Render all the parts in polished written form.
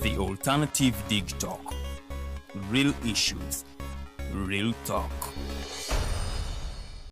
The Alternative Dig Talk. Real issues, real talk.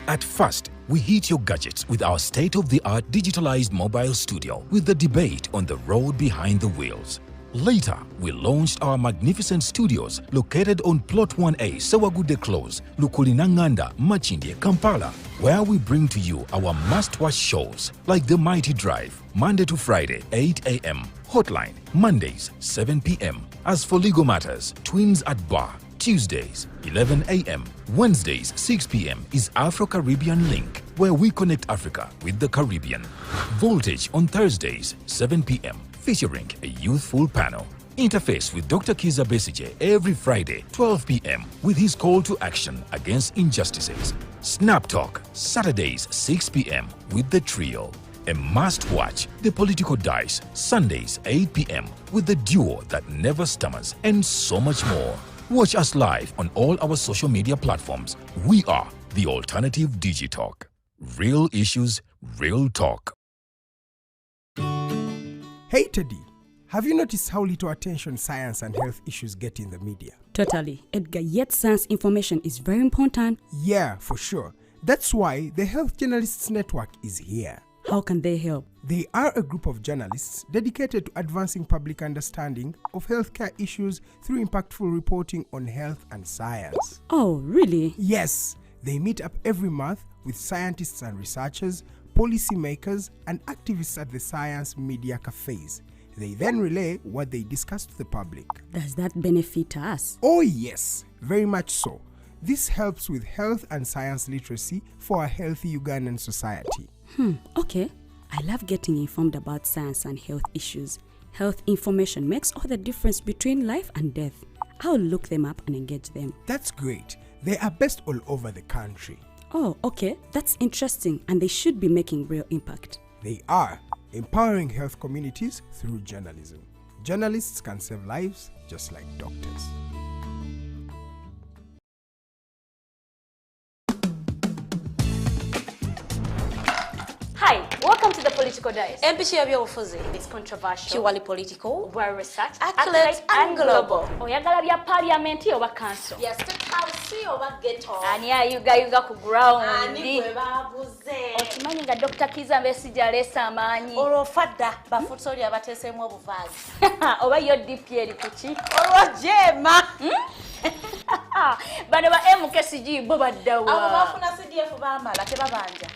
At first, we hit your gadgets with our state-of-the-art digitalized mobile studio with the debate on the road behind the wheels. Later, we launched our magnificent studios located on Plot 1A, Sawagude Close, Lukulinanganda, Machindye, Kampala, where we bring to you our must-watch shows like The Mighty Drive, Monday to Friday, 8 a.m., Hotline, Mondays, 7 p.m. As for legal matters, Twins at Bar, Tuesdays, 11 a.m. Wednesdays, 6 p.m. is Afro-Caribbean Link, where we connect Africa with the Caribbean. Voltage on Thursdays, 7 p.m., featuring a youthful panel. Interface with Dr. Kizza Besigye every Friday, 12 p.m. with his call to action against injustices. Snap Talk, Saturdays, 6 p.m. with the trio. A must-watch, The Political Dice, Sundays, 8 p.m. with the duo that never stammers, and so much more. Watch us live on all our social media platforms. We are The Alternative Digitalk. Real issues, real talk. Hey Teddy, have you noticed how little attention science and health issues get in the media? Totally, Edgar, yet science information is very important. Yeah, for sure. That's why the Health Journalists Network is here. How can they help? They are a group of journalists dedicated to advancing public understanding of healthcare issues through impactful reporting on health and science. Oh, really? Yes, they meet up every month with scientists and researchers, policymakers, and activists at the Science Media Cafes. They then relay what they discuss to the public. Does that benefit us? Oh yes, very much so. This helps with health and science literacy for a healthy Ugandan society. Okay. I love getting informed about science and health issues. Health information makes all the difference between life and death. I'll look them up and engage them. That's great. They are based all over the country. Oh, okay. That's interesting, and they should be making real impact. They are empowering health communities through journalism. Journalists can save lives just like doctors. Hi, welcome to the Political Dice. Empishi by'obufuzi. It's controversial, Purely political, well researched, accurate and global. Oyagala bya parliament oba council. Yes, State House oba ghetto. Ani ayuga ku ground. Ani gwe baabuze. Okimanyi nga Dr. Kizza Besigye aleese amaanyi. Olwo fadda bafutsoli abateeseemu obuvaazi. Oba yo DP eri kuki? Olwo jeema. Bano ba MKCG bo baddawa. Abo bafuna CDF baamala tebabanja.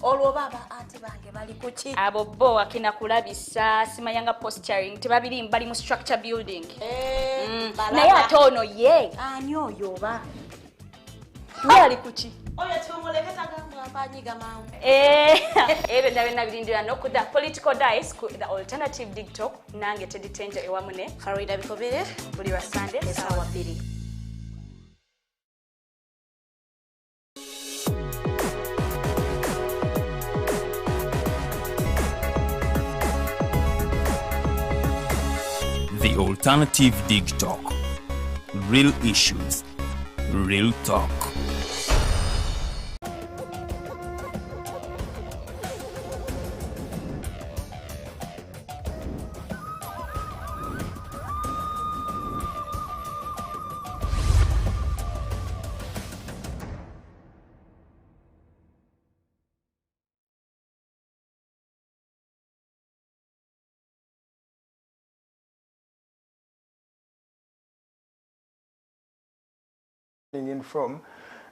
Olwo baba anti bange bali kuki? Abo bo akina kulabisa simanyanga posturing tebabiri bali mu structure building. Naye ate ono ye. Ani oyo oba? Ye ali kuki? Oyo tumuleketa gambanyiga mawu. Ebe ndabena birindira no ku the Political Dice ku the Alternative Digital nange teditenje ewamune. Farida bikobere Buli wa Sunday esawa 2. The Alternative Dig Talk. Real issues, real talk. In from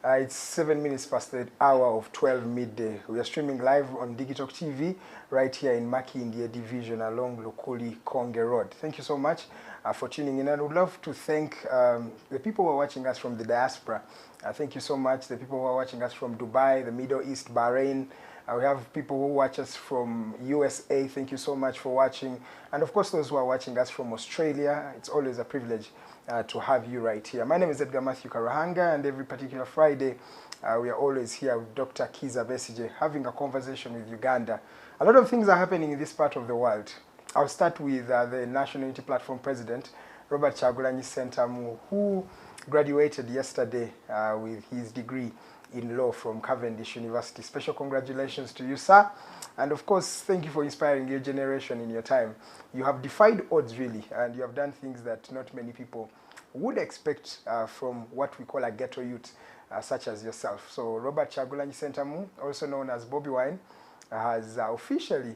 it's 7 minutes past the hour of 12 midday. We are streaming live on Digitalk TV right here in Maki India Division along Lokoli Konge Road. Thank you so much for tuning in, and I would love to thank the people who are watching us from the diaspora. Thank you so much. The people who are watching us from Dubai, the Middle East, Bahrain. We have people who watch us from USA. Thank you so much for watching. And of course, those who are watching us from Australia, it's always a privilege to have you right here. My name is Edgar Mathew Karuhanga, and every particular Friday, we are always here with Dr. Kizza Besigye having a conversation with Uganda. A lot of things are happening in this part of the world. I'll start with the National Unity Platform President, Robert Kyagulanyi Ssentamu, who graduated yesterday with his degree in law from Cavendish University. Special congratulations to you, sir. And of course, thank you for inspiring your generation in your time. You have defied odds, really, and you have done things that not many people would expect from what we call a ghetto youth, such as yourself. So Robert Chagulanyi Sentamu, also known as Bobby Wine, has officially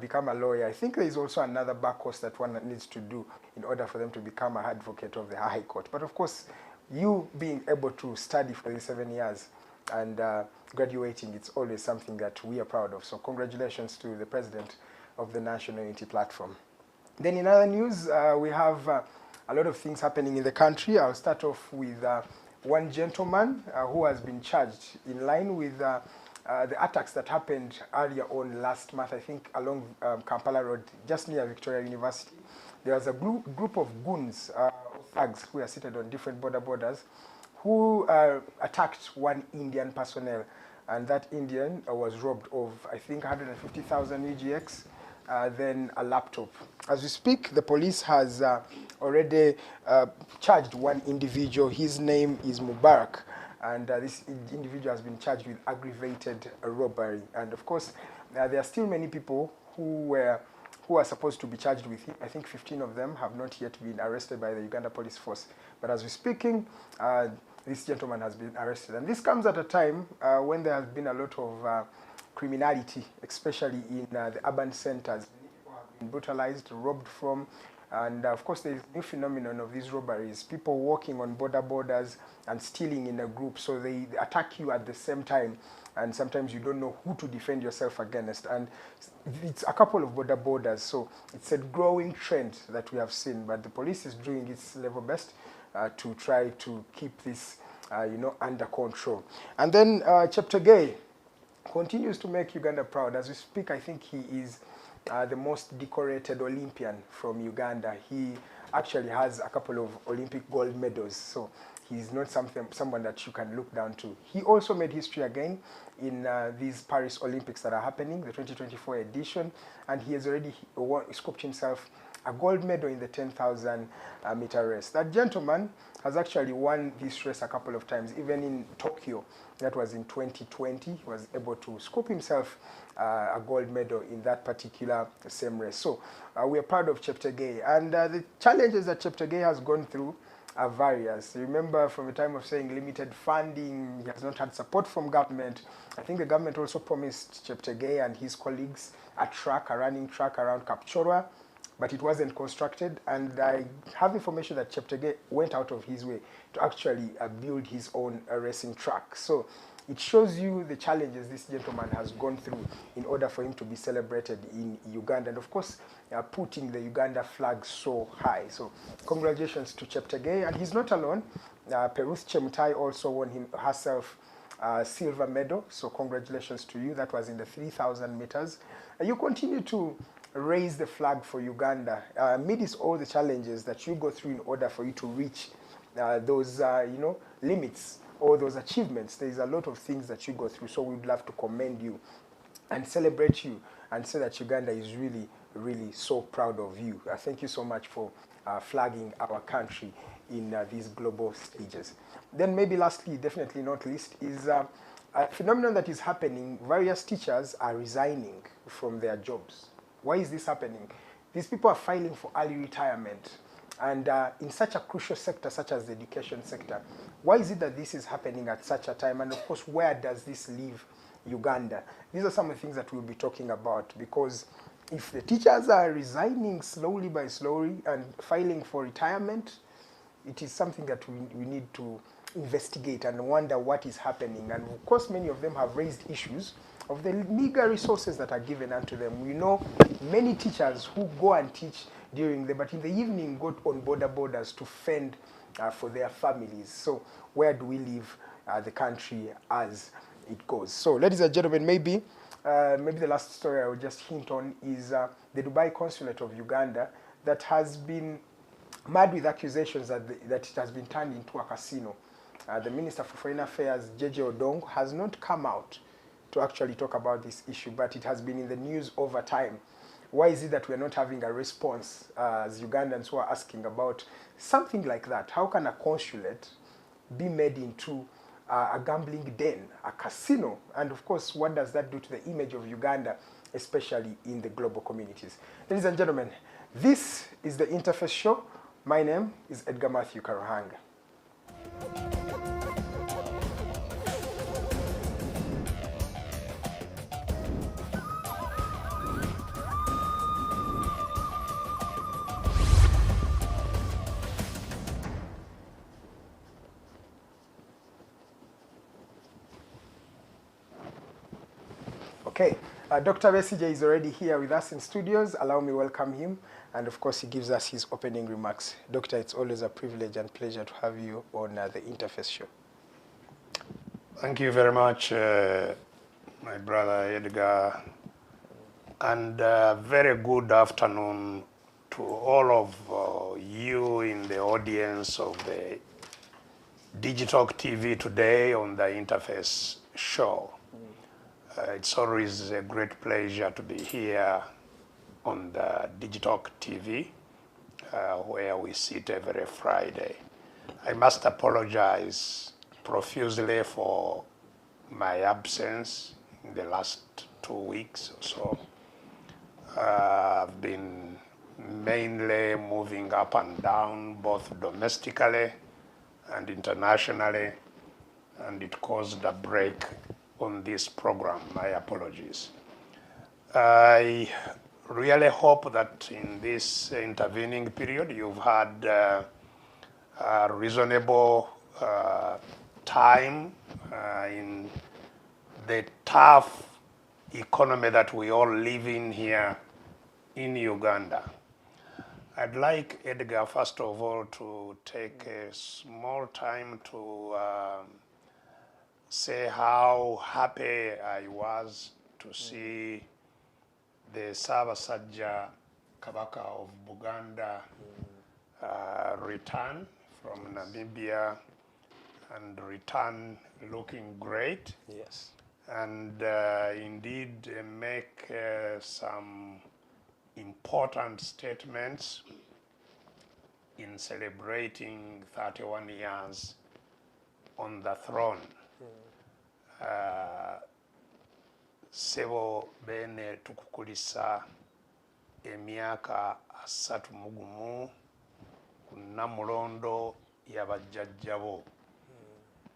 become a lawyer. I think there is also another back course that one needs to do in order for them to become an advocate of the High Court. But of course, you being able to study for these 7 years and graduating, it's always something that we are proud of. So congratulations to the president of the National Unity Platform. Then in other news, we have a lot of things happening in the country. I'll start off with one gentleman who has been charged in line with the attacks that happened earlier on last month, I think along Kampala Road, just near Victoria University. There was a group of goons, thugs, who are seated on different borders, who attacked one Indian personnel. And that Indian was robbed of, I think, 150,000 UGX, then a laptop. As we speak, the police has already charged one individual. His name is Mubarak. And this individual has been charged with aggravated robbery. And of course, there are still many people who are supposed to be charged with him. I think 15 of them have not yet been arrested by the Uganda Police Force. But as we're speaking, this gentleman has been arrested. And this comes at a time when there has been a lot of criminality, especially in the urban centers. Many people have been brutalized, robbed from. And of course, there is a new phenomenon of these robberies. People walking on borders and stealing in a group. So they attack you at the same time. And sometimes you don't know who to defend yourself against. And it's a couple of borders. So it's a growing trend that we have seen. But the police is doing its level best to try to keep this under control. And then Cheptegei continues to make Uganda proud. As we speak, I think he is the most decorated Olympian from Uganda. He actually has a couple of Olympic gold medals, so he's not someone that you can look down to. He also made history again in these Paris Olympics that are happening, the 2024 edition, and he has already scooped himself a gold medal in the 10,000 meter race. That gentleman has actually won this race a couple of times, even in Tokyo. That was in 2020. He was able to scoop himself a gold medal in that particular same race. So we are proud of Cheptegei. And the challenges that Cheptegei has gone through are various. Remember, from the time of saying limited funding, he has not had support from government. I think the government also promised Cheptegei and his colleagues a running track around Kapchorwa, but it wasn't constructed. And I have information that Cheptegei went out of his way to actually build his own racing track. So it shows you the challenges this gentleman has gone through in order for him to be celebrated in Uganda. And of course, putting the Uganda flag so high. So congratulations to Cheptegei. And he's not alone. Peruth Chemutai also won herself silver medal. So congratulations to you. That was in the 3,000 meters. You continue to raise the flag for Uganda amidst all the challenges that you go through in order for you to reach those limits or those achievements. There's a lot of things that you go through, so we'd love to commend you and celebrate you and say that Uganda is really, really so proud of you. Thank you so much for flagging our country in these global stages. Then maybe lastly, definitely not least, is a phenomenon that is happening. Various teachers are resigning from their jobs. Why is this happening? These people are filing for early retirement. And in such a crucial sector such as the education sector, why is it that this is happening at such a time? And of course, where does this leave Uganda? These are some of the things that we'll be talking about, because if the teachers are resigning slowly by slowly and filing for retirement, it is something that we need to investigate and wonder what is happening. And of course, many of them have raised issues of the meager resources that are given unto them. We know many teachers who go and teach during the, but in the evening go on borders to fend for their families. So where do we leave the country as it goes? So ladies and gentlemen, maybe the last story I will just hint on is the Dubai consulate of Uganda that has been mad with accusations that it has been turned into a casino. The Minister for Foreign Affairs, Jeje Odong, has not come out to actually talk about this issue, but it has been in the news over time. Why is it that we're not having a response as Ugandans who are asking about something like that? How can a consulate be made into a gambling den, a casino. And of course, what does that do to the image of Uganda, especially in the global communities? Ladies and gentlemen, this is the Interface Show. My name is Edgar Mathew Karuhanga. Okay, Dr. Besigye is already here with us in studios. Allow me to welcome him. And of course, he gives us his opening remarks. Doctor, it's always a privilege and pleasure to have you on the Interface Show. Thank you very much, my brother Edgar. And very good afternoon to all of you in the audience of the Digital TV today on the Interface Show. It's always a great pleasure to be here on the Digital TV, where we sit every Friday. I must apologize profusely for my absence in the last 2 weeks or so. I've been mainly moving up and down, both domestically and internationally, and it caused a break on this program. My apologies. I really hope that in this intervening period you've had a reasonable time in the tough economy that we all live in here in Uganda. I'd like Edgar, first of all, to take a small time to say how happy I was to see the Ssaabasajja Kabaka of Buganda return from Namibia and return looking great. Yes. And indeed make some important statements in celebrating 31 years on the throne. Sebo bene tukukulisa emyaka 31 ku Namulondo y'abajjajjabo.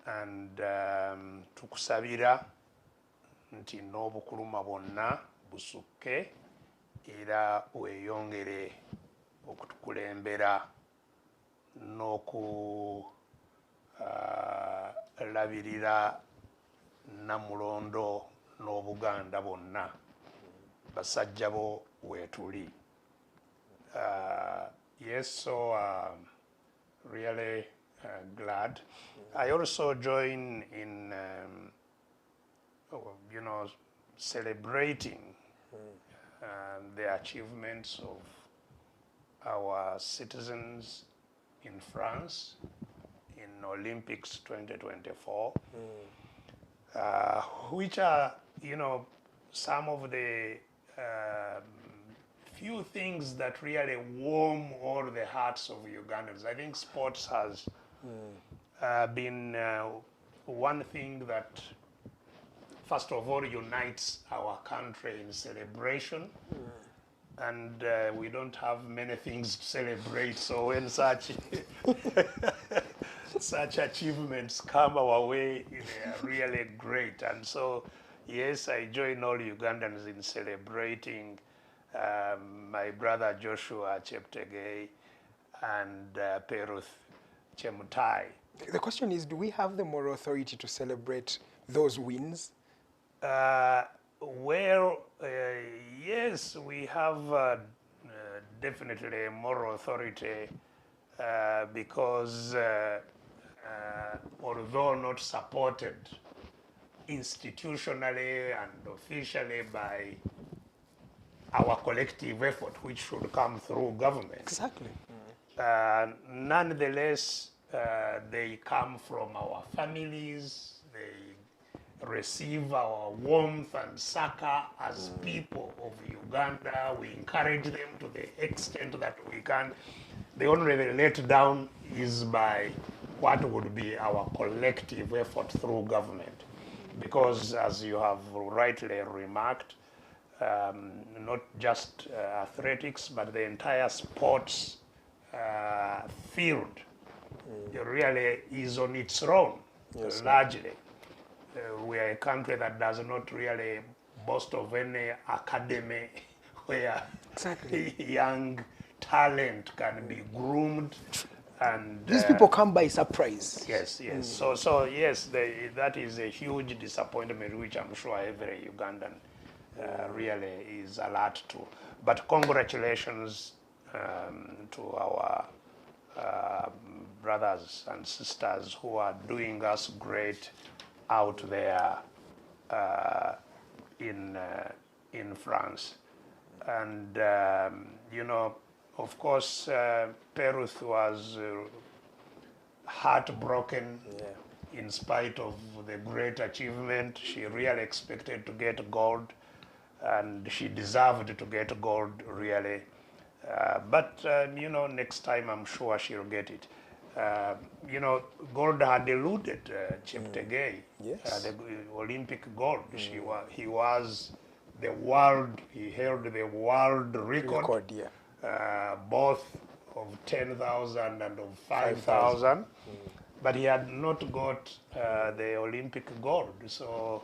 And tukusabira nti n'obukuluma bwonna busukke era weeyongere okutukulembera n'okulabirira Namulondo n'Obuganda bonna basajja bo weetuli. Yes, so really glad. I also join in celebrating the achievements of our citizens in France in Olympics 2024, which are, some of the few things that really warm all the hearts of Ugandans. I think sports has been one thing that, first of all, unites our country in celebration. And we don't have many things to celebrate, so when such achievements come our way, they are really great. And so, yes, I join all Ugandans in celebrating my brother Joshua Cheptegei and Peruth Chemutai. The question is, do we have the moral authority to celebrate those wins? Yes, we have definitely a moral authority because although not supported institutionally and officially by our collective effort, which should come through government. Exactly. Nonetheless, they come from our families, they receive our warmth and succor as people of Uganda. We encourage them to the extent that we can. The only let down is by what would be our collective effort through government. Because as you have rightly remarked, not just athletics, but the entire sports field really is on its own, largely. We are a country that does not really boast of any academy where young talent can be groomed. And these people come by surprise. Yes, yes. So yes, that is a huge disappointment, which I'm sure every Ugandan really is alert to. But congratulations to our brothers and sisters who are doing us great out there in France. And you know, of course, Peruth was heartbroken in spite of the great achievement. She really expected to get gold, and she deserved to get gold, really. But you know, next time I'm sure she'll get it. You know, gold had eluded Cheptegei, the Olympic gold. He was the world, he held the world record, both of 10,000 and of 5,000, but he had not got the Olympic gold. So,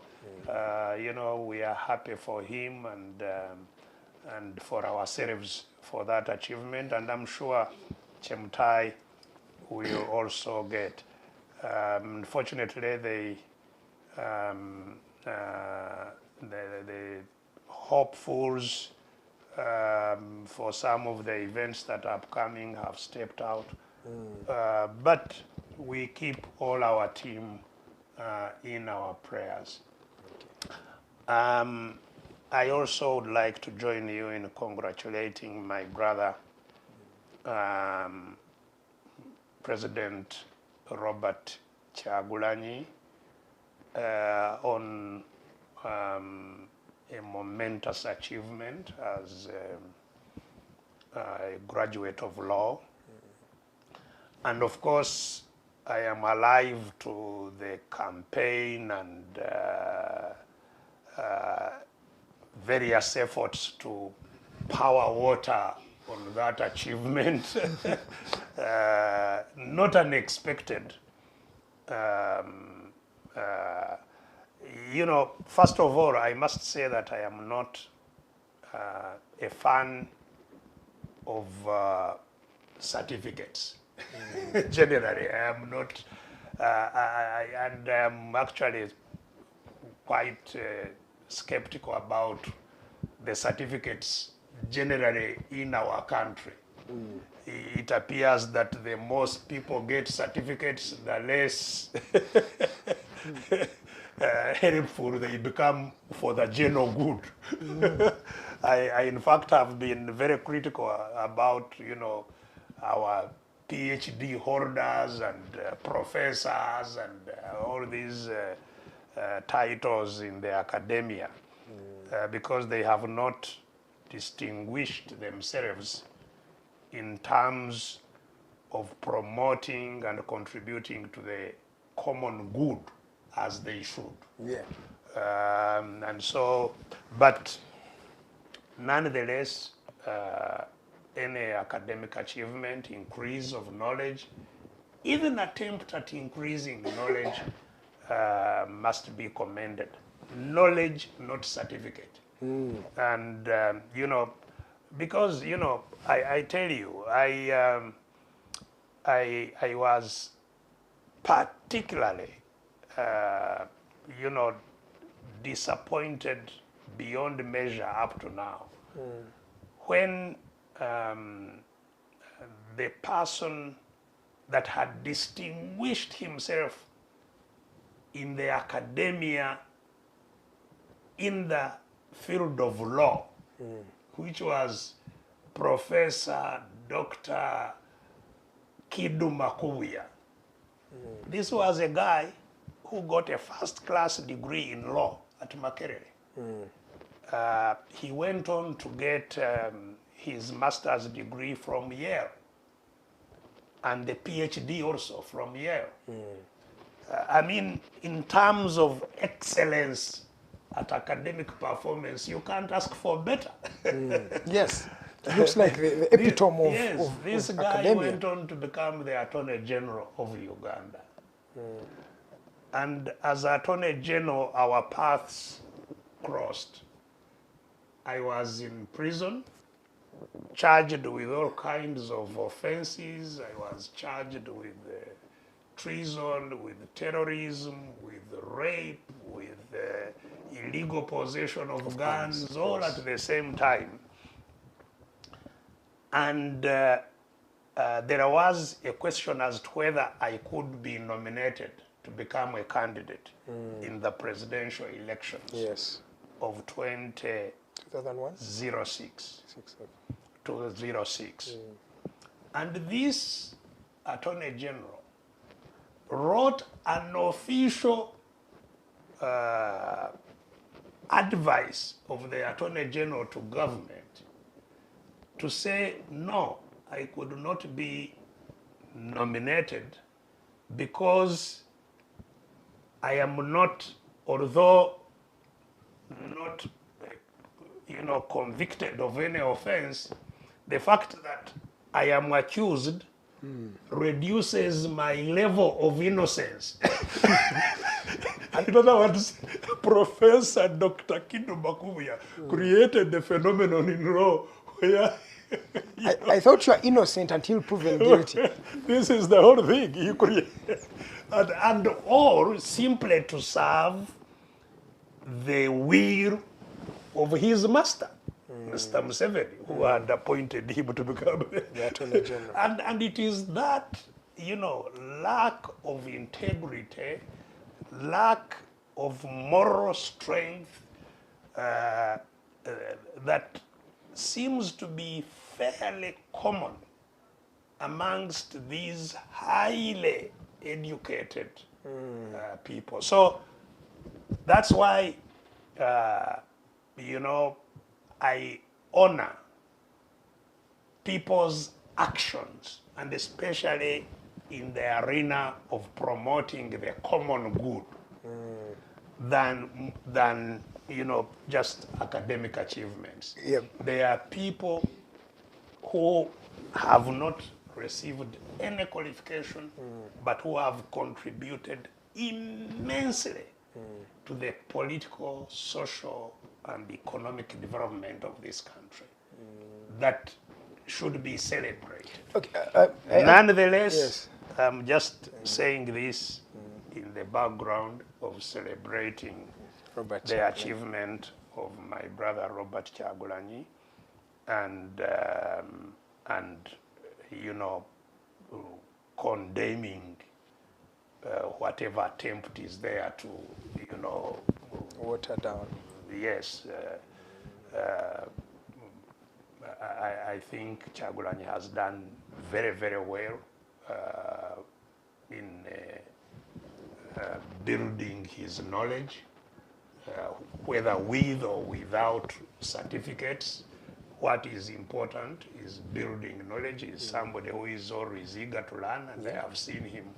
you know, we are happy for him and for ourselves for that achievement, and I'm sure Chemtai will also get. Unfortunately, the hopefuls for some of the events that are upcoming have stepped out. But we keep all our team in our prayers. I also would like to join you in congratulating my brother, President Robert Kyagulanyi, on a momentous achievement as a graduate of law. And of course, I am alive to the campaign and various efforts to power water on that achievement. Not unexpected. You know, first of all, I must say that I am not a fan of certificates. Generally, I am not, and I am actually quite skeptical about the certificates generally in our country. It appears that the most people get certificates, the less helpful they become for the general good. I in fact have been very critical about, you know, our PhD holders and professors and all these titles in the academia because they have not distinguished themselves in terms of promoting and contributing to the common good as they should. And so, but nonetheless, any academic achievement, increase of knowledge, even attempt at increasing knowledge must be commended. Knowledge, not certificate. And, you know, because, you know, I tell you, I was particularly, you know, disappointed beyond measure up to now. When the person that had distinguished himself in the academia in the field of law, which was Professor Dr. Kidu Makubuya. This was a guy who got a first-class degree in law at Makerere. He went on to get his master's degree from Yale. and the PhD also from Yale. I mean, in terms of excellence at academic performance, you can't ask for better. Yes. It looks like the epitome of this of guy academia. went on to become the Attorney General of Uganda. And as Attorney General, our paths crossed. I was in prison, charged with all kinds of offenses. I was charged with treason, with terrorism, with rape, with illegal possession of guns, all at the same time. And there was a question as to whether I could be nominated to become a candidate in the presidential elections of 2001? 2006. 2006. And this Attorney General wrote an official advice of the Attorney General to government to say, no, I could not be nominated because I am not, although not, convicted of any offense, the fact that I am accused reduces my level of innocence. In other words, Professor Dr. Kindo Bakuya created the phenomenon in law where I thought you were innocent until proven guilty. this is the whole thing. You create, and all simply to serve the will of his master, Mr. Museveni, who had appointed him to become The Attorney General. And it is that, lack of integrity, lack of moral strength that seems to be fairly common amongst these highly educated people. So that's why, I honor people's actions, and especially in the arena of promoting the common good than just academic achievements. There are people who have not received any qualification, but who have contributed immensely to the political, social, and economic development of this country. That should be celebrated. Okay. Nonetheless, I'm just saying this in the background of celebrating the achievement of my brother Robert Kyagulanyi, and condemning whatever attempt is there to water down. Yes, I think Kyagulanyi has done very, very well in building his knowledge, whether with or without certificates. What is important is building knowledge. Is somebody who is always eager to learn, and I have seen him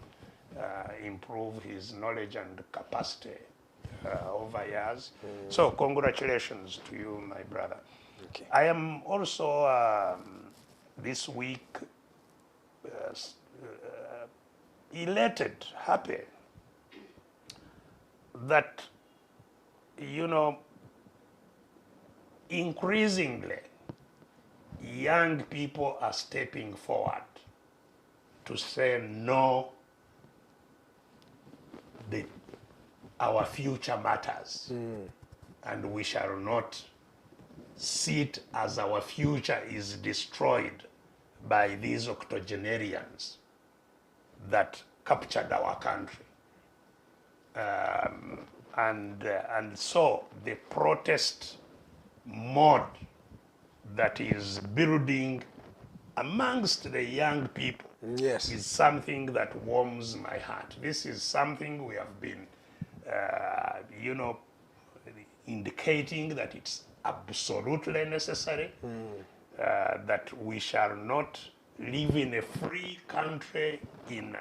improve his knowledge and capacity over years. So congratulations to you, my brother. Okay. I am also this week elated, happy that, increasingly young people are stepping forward to say no, our future matters, and we shall not sit as our future is destroyed by these octogenarians that captured our country. And so the protest mode that is building amongst the young people is something that warms my heart. This is something we have been, indicating that it's absolutely necessary, that we shall not live in a free country, in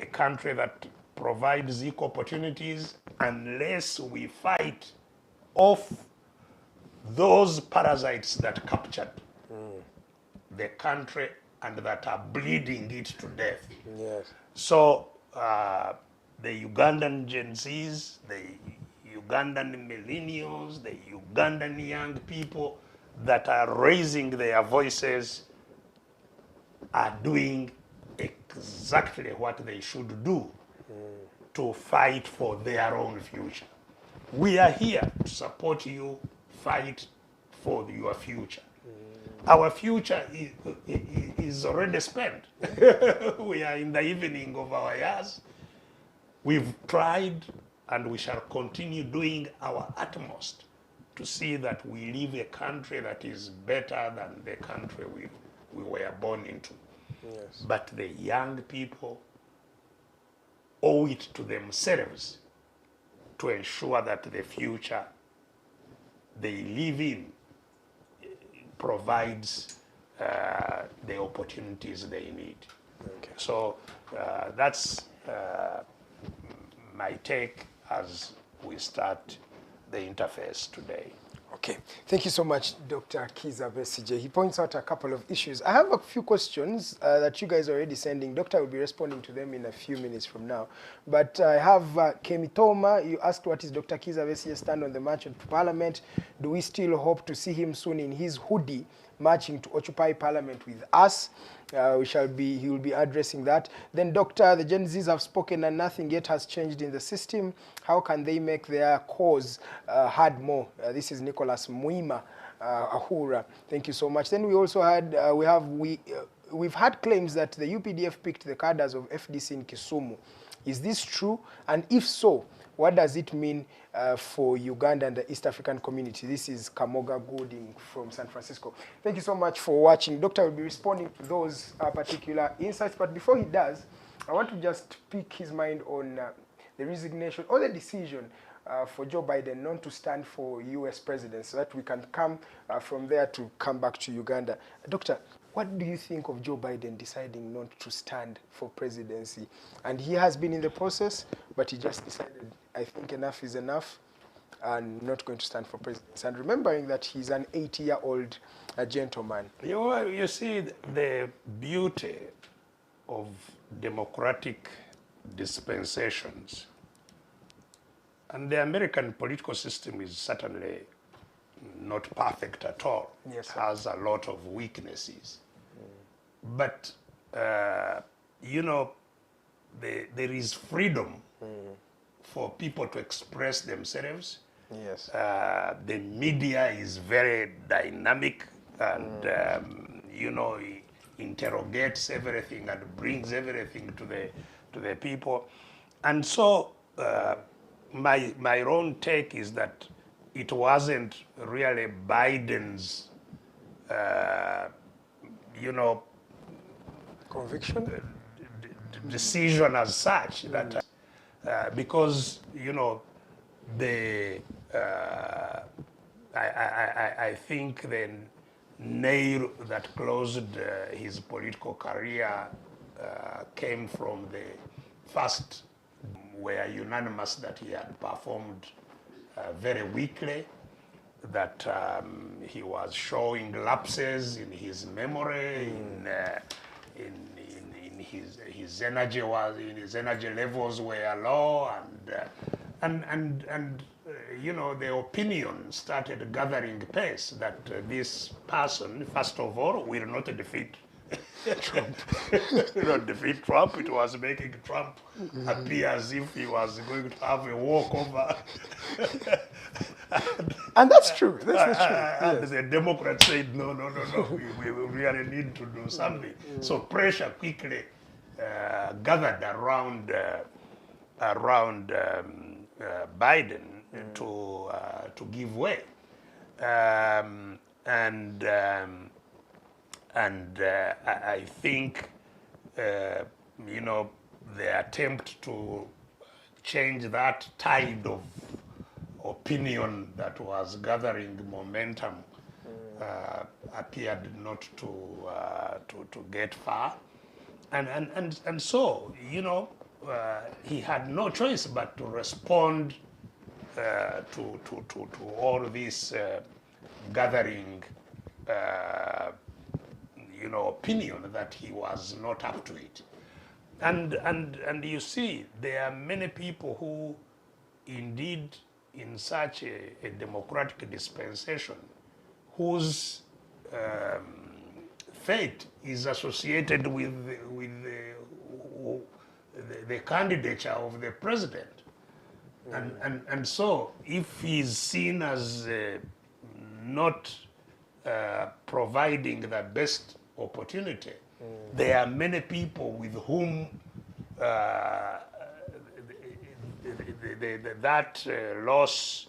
a country that provides equal opportunities, unless we fight off those parasites that captured the country and that are bleeding it to death. Yes. So the Ugandan Gen Zs, the Ugandan millennials, the Ugandan young people that are raising their voices are doing exactly what they should do to fight for their own future. We are here to support you, fight for your future. Our future is already spent. We are in the evening of our years. We've tried and we shall continue doing our utmost to see that we live a country that is better than the country we were born into. Yes. But the young people owe it to themselves to ensure that the future they live in provides the opportunities they need. Okay. So that's my take as we start the interface today. Okay, thank you so much, Dr. Kizza Besigye. He points out a couple of issues. I have a few questions that you guys are already sending. Doctor will be responding to them in a few minutes from now. But I have Kemi Toma. You asked, what is Dr. Kizza Besigye's stand on the march to Parliament? Do we still hope to see him soon in his hoodie marching to occupy Parliament with us? He will be addressing that. Then, Doctor, the Gen Zs have spoken and nothing yet has changed in the system. How can they make their cause heard more? This is Nicholas Muima Ahura. Thank you so much. Then we also had we've had claims that the UPDF picked the cadres of FDC in Kisumu. Is this true? And if so, what does it mean for Uganda and the East African community? This is Kamoga Gooding from San Francisco. Thank you so much for watching. Doctor will be responding to those particular insights. But before he does, I want to just pick his mind on the resignation or the decision for Joe Biden not to stand for U.S. president, so that we can come from there to come back to Uganda. Doctor, what do you think of Joe Biden deciding not to stand for presidency? And he has been in the process, but he just decided, I think enough is enough, and not going to stand for presidency. And remembering that he's an 80-year-old gentleman. You see, the beauty of democratic dispensations, and the American political system is certainly not perfect at all. Yes, it has a lot of weaknesses. But, you know, there is freedom for people to express themselves. Yes. The media is very dynamic and, you know, it interrogates everything and brings everything to the people. And so my own take is that it wasn't really Biden's, you know, conviction? Decision as such, that because, you know, I think the nail that closed his political career came from the first, were unanimous that he had performed very weakly, that he was showing lapses in his memory, his energy levels were low, and you know, the opinion started gathering pace that this person, first of all, will not defeat Trump. Not defeat Trump. It was making Trump appear as if he was going to have a walkover. And that's true. That's true. And the Democrats said, no, we really need to do something. So pressure quickly gathered around Biden to give way, I think you know, the attempt to change that tide of opinion that was gathering momentum appeared not to get far. And so, you know, he had no choice but to respond to all this gathering, you know, opinion that he was not up to it. And you see, there are many people who, indeed, in such a democratic dispensation, whose fate is associated with the candidature of the president. And so, if he's seen as not providing the best opportunity, there are many people with whom that loss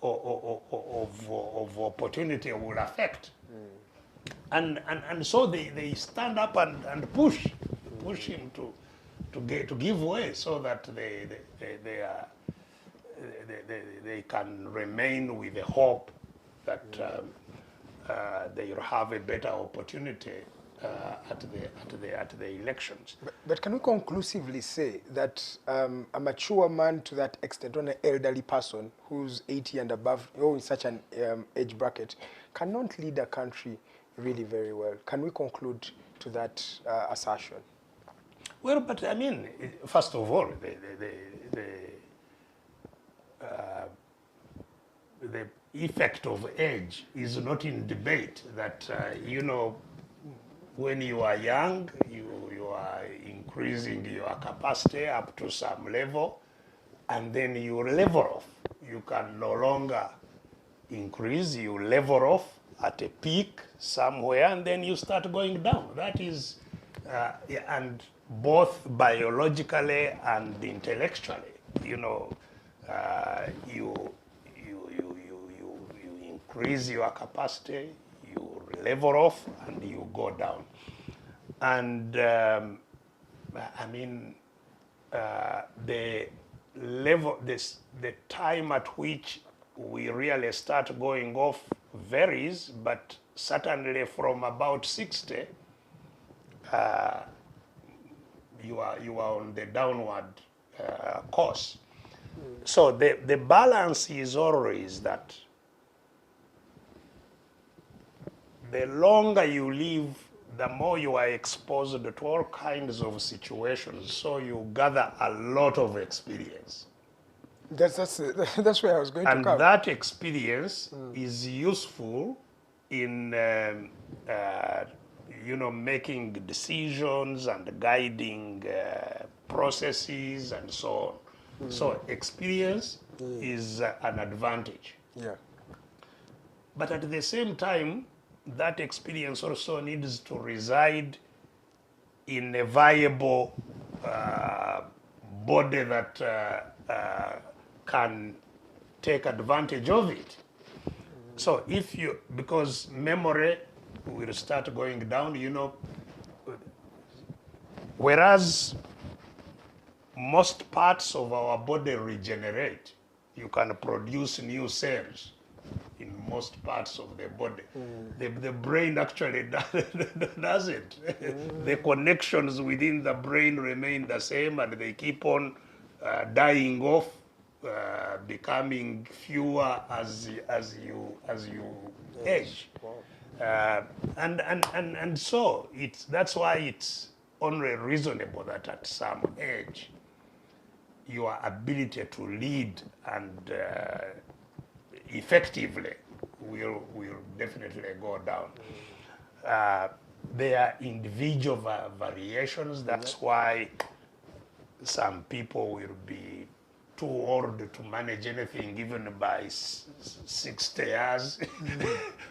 of opportunity will affect. And so they stand up and push him to give way, so that they can remain with the hope that they'll have a better opportunity at the elections. But can we conclusively say that a mature man to that extent, or an elderly person who's 80 and above, or in such an age bracket, cannot lead a country really very well? Can we conclude to that assertion? Well, but I mean, first of all, the effect of age is not in debate. That you know, when you are young, you are increasing your capacity up to some level, and then you level off. You can no longer increase, you level off at a peak somewhere, and then you start going down. That is, and both biologically and intellectually, you know, you increase your capacity, you level off, and you go down. And I mean, the level, the time at which we really start going off varies, but certainly from about 60, you are on the downward course. So the balance is always that the longer you live, the more you are exposed to all kinds of situations, so you gather a lot of experience. That's where I was going to come. And that experience is useful in you know, making decisions and guiding processes and so on. So experience is an advantage. Yeah. But at the same time, that experience also needs to reside in a viable body that can take advantage of it. So if you, because memory will start going down, you know, whereas most parts of our body regenerate, you can produce new cells in most parts of the body. The brain actually doesn't. The connections within the brain remain the same, and they keep on dying off, becoming fewer as you age. And so that's why it's only reasonable that at some age your ability to lead and effectively will definitely go down. There are individual variations. That's why some people will be too old to manage anything even by 60 years,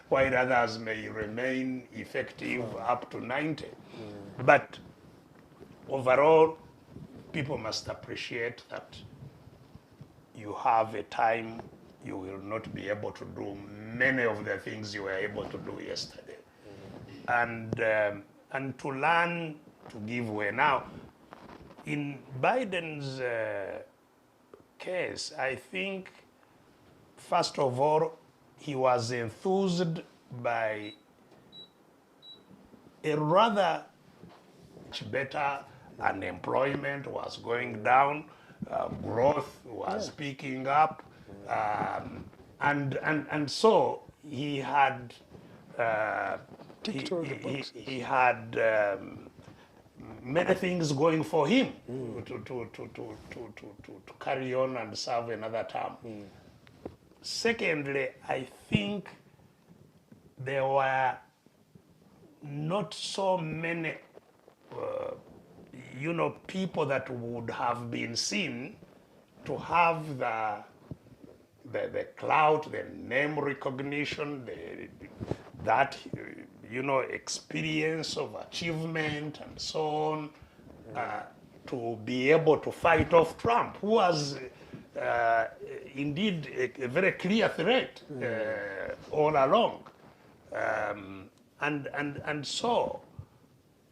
while others may remain effective up to 90. But overall, people must appreciate that you have a time you will not be able to do many of the things you were able to do yesterday. And to learn to give way. Now, in Biden's case, I think, first of all, he was enthused by a rather much better unemployment was going down, growth was picking up, and so he had Ticked all the boxes. he had many things going for him to carry on and serve another term. Secondly, I think there were not so many people that would have been seen to have the clout, the name recognition, that experience of achievement and so on, to be able to fight off Trump, who was indeed a very clear threat all along. And so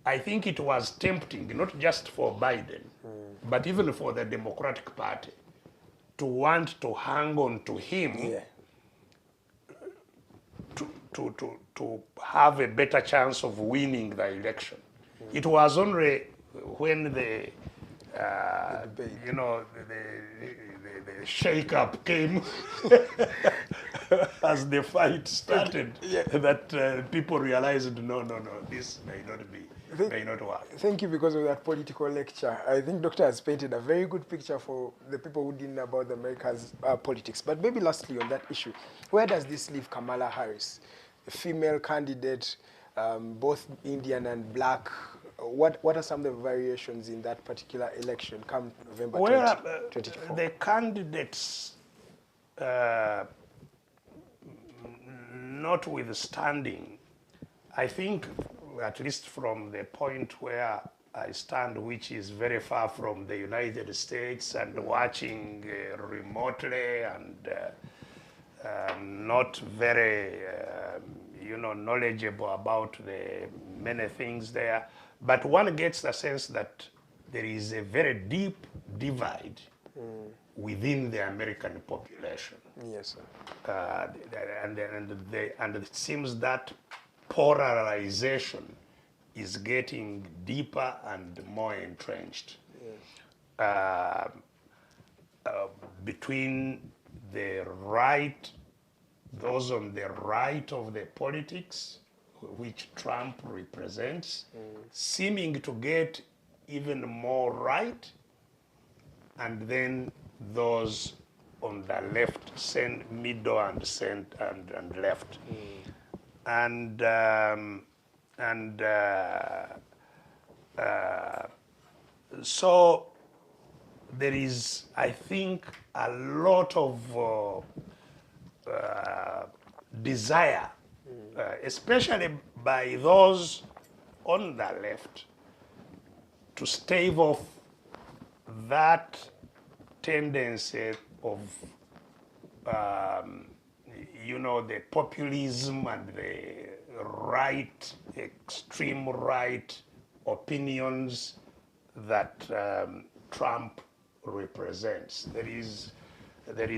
I think it was tempting, not just for Biden, but even for the Democratic Party, to want to hang on to him to have a better chance of winning the election. It was only when the shake-up came as the fight started that people realized, no, this may not work. Thank you because of that political lecture. I think Doctor has painted a very good picture for the people who didn't know about the America's politics. But maybe lastly on that issue, where does this leave Kamala Harris, a female candidate, both Indian and black? What are some of the variations in that particular election come November 2024? The candidates, notwithstanding, I think, at least from the point where I stand, which is very far from the United States and watching remotely and not very, knowledgeable about the many things there, but one gets the sense that there is a very deep divide within the American population. Yes, sir. And it seems that polarization is getting deeper and more entrenched between the right, those on the right of the politics, which Trump represents, seeming to get even more right, and then those on the left, middle and left. So there is, I think, a lot of desire, especially by those on the left, to stave off that tendency of the populism and the right, extreme right opinions that Trump represents. There is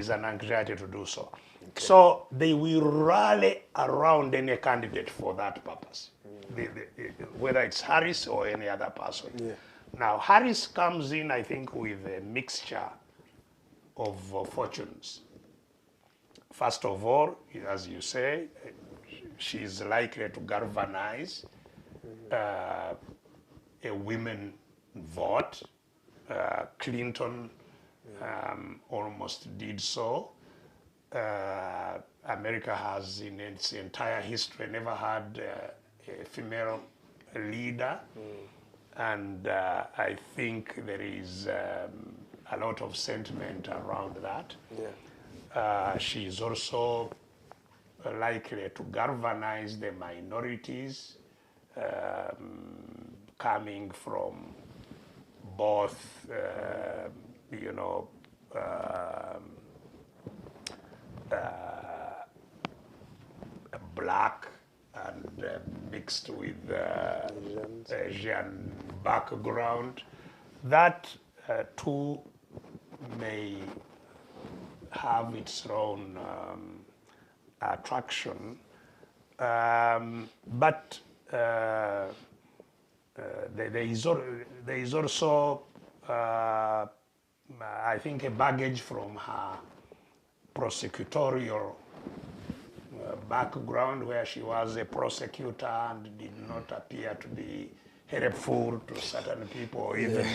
an anxiety to do so. Okay. So they will rally around any candidate for that purpose, whether it's Harris or any other person. Yeah. Now, Harris comes in, I think, with a mixture of fortunes. First of all, as you say, she's likely to galvanize a women vote. Clinton almost did so. America has, in its entire history, never had a female leader. And I think there is a lot of sentiment around that. Yeah. She is also likely to galvanize the minorities coming from both, black and mixed with Asian background. That too may have its own attraction. But there is also, I think, a baggage from her prosecutorial background, where she was a prosecutor and did not appear to be helpful to certain people, even.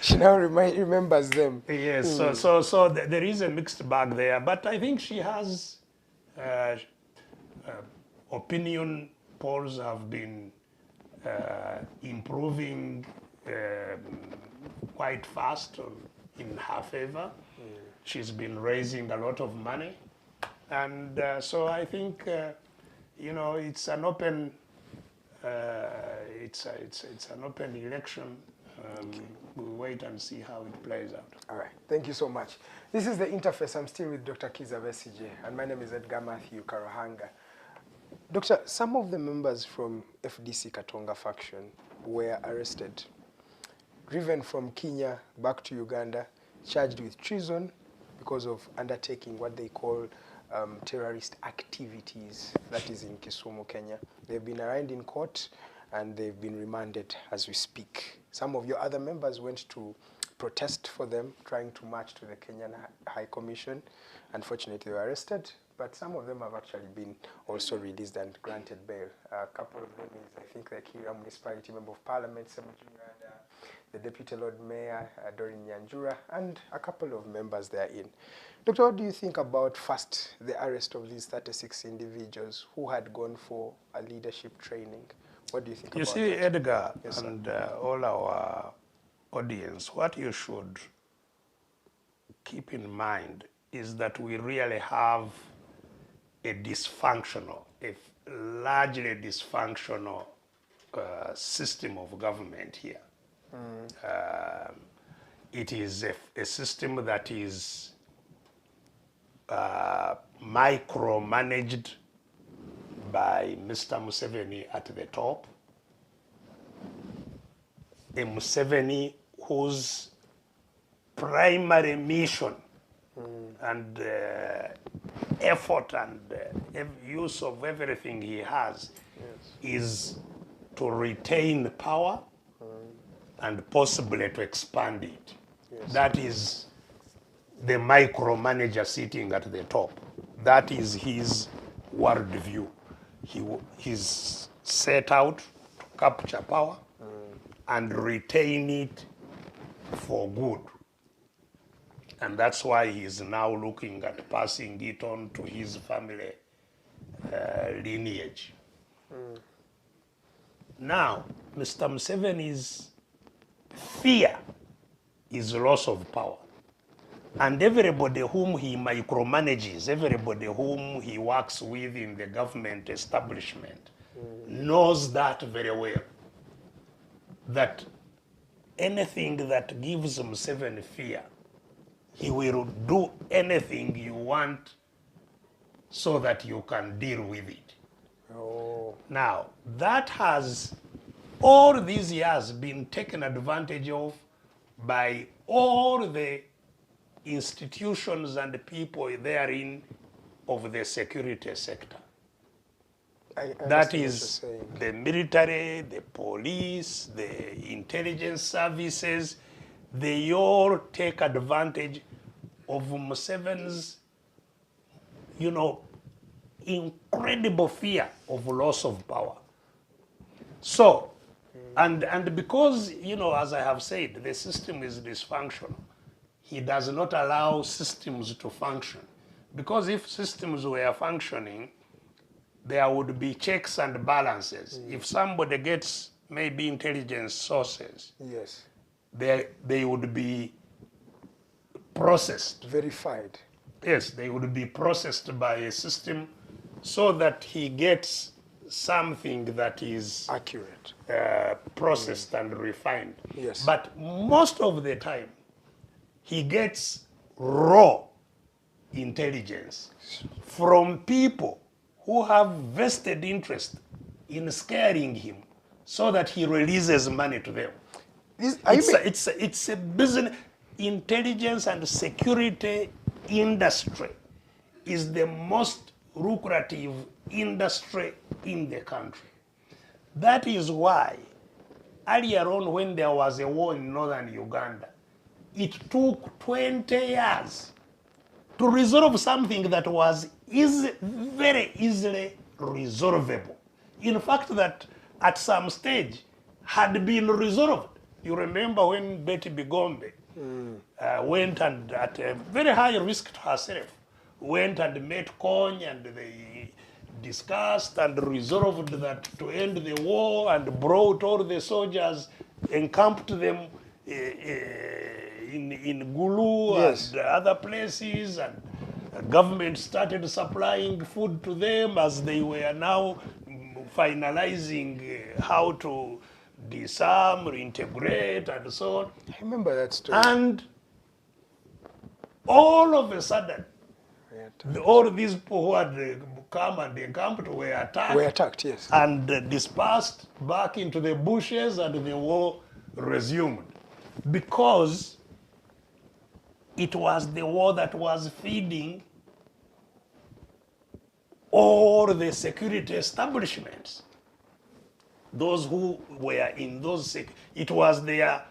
She now remembers them. Yes, so there is a mixed bag there, but I think she has opinion polls have been improving quite fast in her favor. She's been raising a lot of money, and so I think you know, it's an open it's an open election. We'll wait and see how it plays out. All right, thank you so much. This is The Interface. I'm still with Dr. Kizza Besigye, and my name is Edgar Mathew Karuhanga. Doctor, some of the members from FDC Katonga faction were arrested, driven from Kenya back to Uganda, charged with treason because of undertaking what they call terrorist activities. That is in Kisumu, Kenya. They've been arraigned in court and they've been remanded as we speak. Some of your other members went to protest for them, trying to march to the Kenyan High Commission. Unfortunately, they were arrested, but some of them have actually been also released and granted bail. A couple of them is, I think, the Kira Municipality Member of Parliament, the Deputy Lord Mayor, Dorin Nyanjura, and a couple of members therein. Doctor, what do you think about first the arrest of these 36 individuals who had gone for a leadership training? What do you think about that? You see, Edgar, yes, and all our audience, what you should keep in mind is that we really have a dysfunctional, a largely dysfunctional system of government here. It is a system that is micromanaged by Mr. Museveni at the top. A Museveni whose primary mission and effort and use of everything he has is to retain power and possibly to expand it. That is the micromanager sitting at the top. That is his worldview. He's set out to capture power and retain it for good. And that's why he's now looking at passing it on to his family lineage. Now, Mr. Museveni's fear is loss of power. And everybody whom he micromanages, everybody whom he works with in the government establishment knows that very well. That anything that gives Museveni fear, he will do anything you want so that you can deal with it. Now, that has all these years been taken advantage of by all the institutions and the people therein of the security sector. That is the military, the police, the intelligence services. They all take advantage of Museveni's, you know, incredible fear of loss of power. So, and because, you know, as I have said, the system is dysfunctional, he does not allow systems to function. Because if systems were functioning, there would be checks and balances. If somebody gets maybe intelligence sources, yes, they would be processed. Verified. Yes, they would be processed by a system so that he gets something that is accurate, processed and refined. Yes. But most of the time, he gets raw intelligence from people who have vested interest in scaring him so that he releases money to them. It's a business. Intelligence and security industry is the most lucrative industry in the country. That is why earlier on when there was a war in northern Uganda, it took 20 years to resolve something that was very easily resolvable. In fact, that at some stage had been resolved. You remember when Betty Bigombe went and, at a very high risk to herself, went and met Kony and they discussed and resolved that to end the war and brought all the soldiers, encamped them in Gulu Yes. and other places, and the government started supplying food to them as they were now finalizing how to disarm, reintegrate, and so on. I remember that story. And all of a sudden, all these people who had come and encamped were attacked. Were attacked, yes. And dispersed back into the bushes, and the war resumed. Because it was the war that was feeding all the security establishments. Those who were in those, it was their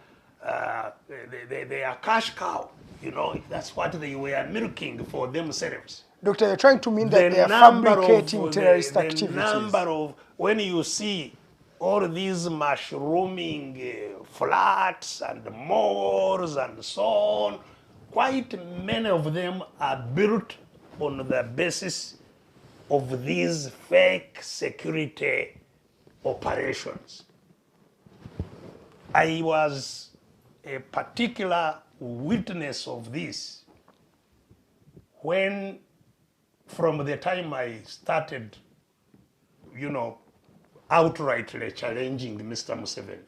cash cow. You know, that's what they were milking for themselves. Doctor, you're trying to mean that they are fabricating terrorist activities. The number of, when you see all these mushrooming flats and malls and so on, quite many of them are built on the basis of these fake security operations. I was a particular witness of this when, from the time I started, you know, outrightly challenging Mr. Museveni,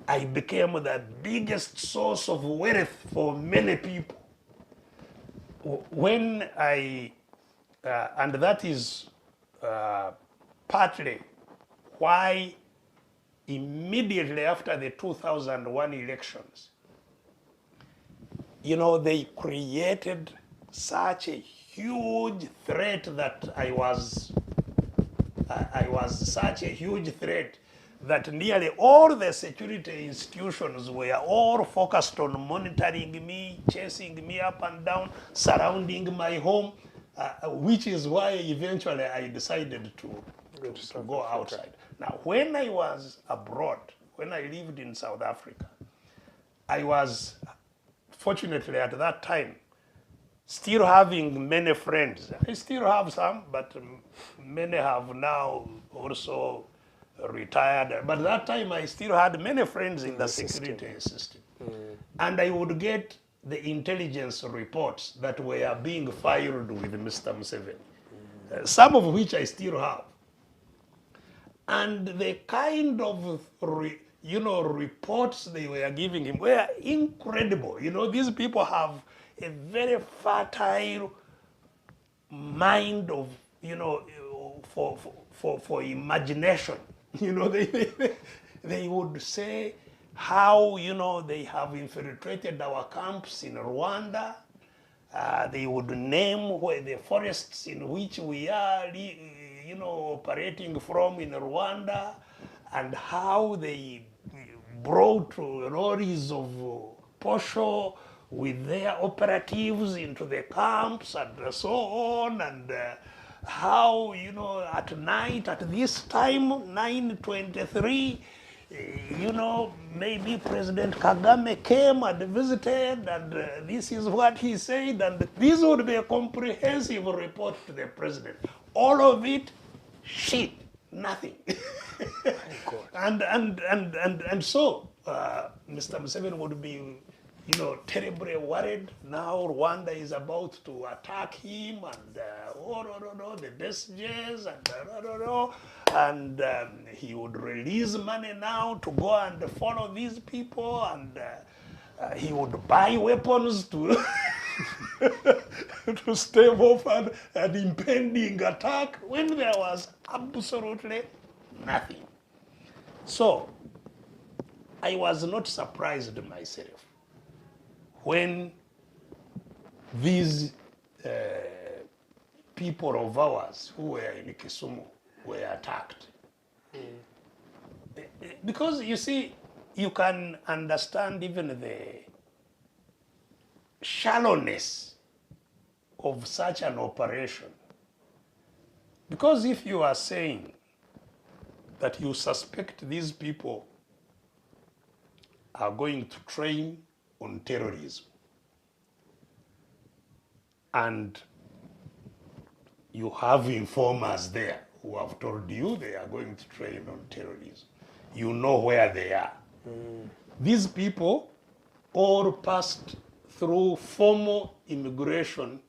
I became the biggest source of wealth for many people. When I, and that is partly why immediately after the 2001 elections, you know, they created such a huge threat that I was such a huge threat that nearly all the security institutions were all focused on monitoring me, chasing me up and down, surrounding my home, which is why eventually I decided to go outside. Now, when I was abroad, when I lived in South Africa, I was, fortunately at that time, still having many friends. I still have some, but many have now also retired. But that time I still had many friends in the security system. And I would get the intelligence reports that were being filed with Mr. Museveni, some of which I still have. And the kind of reports they were giving him were incredible. You know, these people have a very fertile mind of, you know, for imagination. You know, they would say how, you know, they have infiltrated our camps in Rwanda. They would name where the forests in which we are, you know, operating from in Rwanda, and how they brought lorries of posho with their operatives into the camps and so on, and how, you know, at night at this time, 9:23, you know, maybe President Kagame came and visited, and this is what he said, and this would be a comprehensive report to the president. All of it, shit, nothing. and so Mr. Museveni would be, you know, terribly worried. Now Rwanda is about to attack him, and the Besigye, and he would release money now to go and follow these people, and he would buy weapons to to stave off an impending attack when there was absolutely nothing. So I was not surprised myself when these people of ours who were in Kisumu were attacked. Because you see, you can understand even the shallowness of such an operation. Because if you are saying that you suspect these people are going to train on terrorism, and you have informers there who have told you they are going to train on terrorism, you know where they are. These people all passed through formal immigration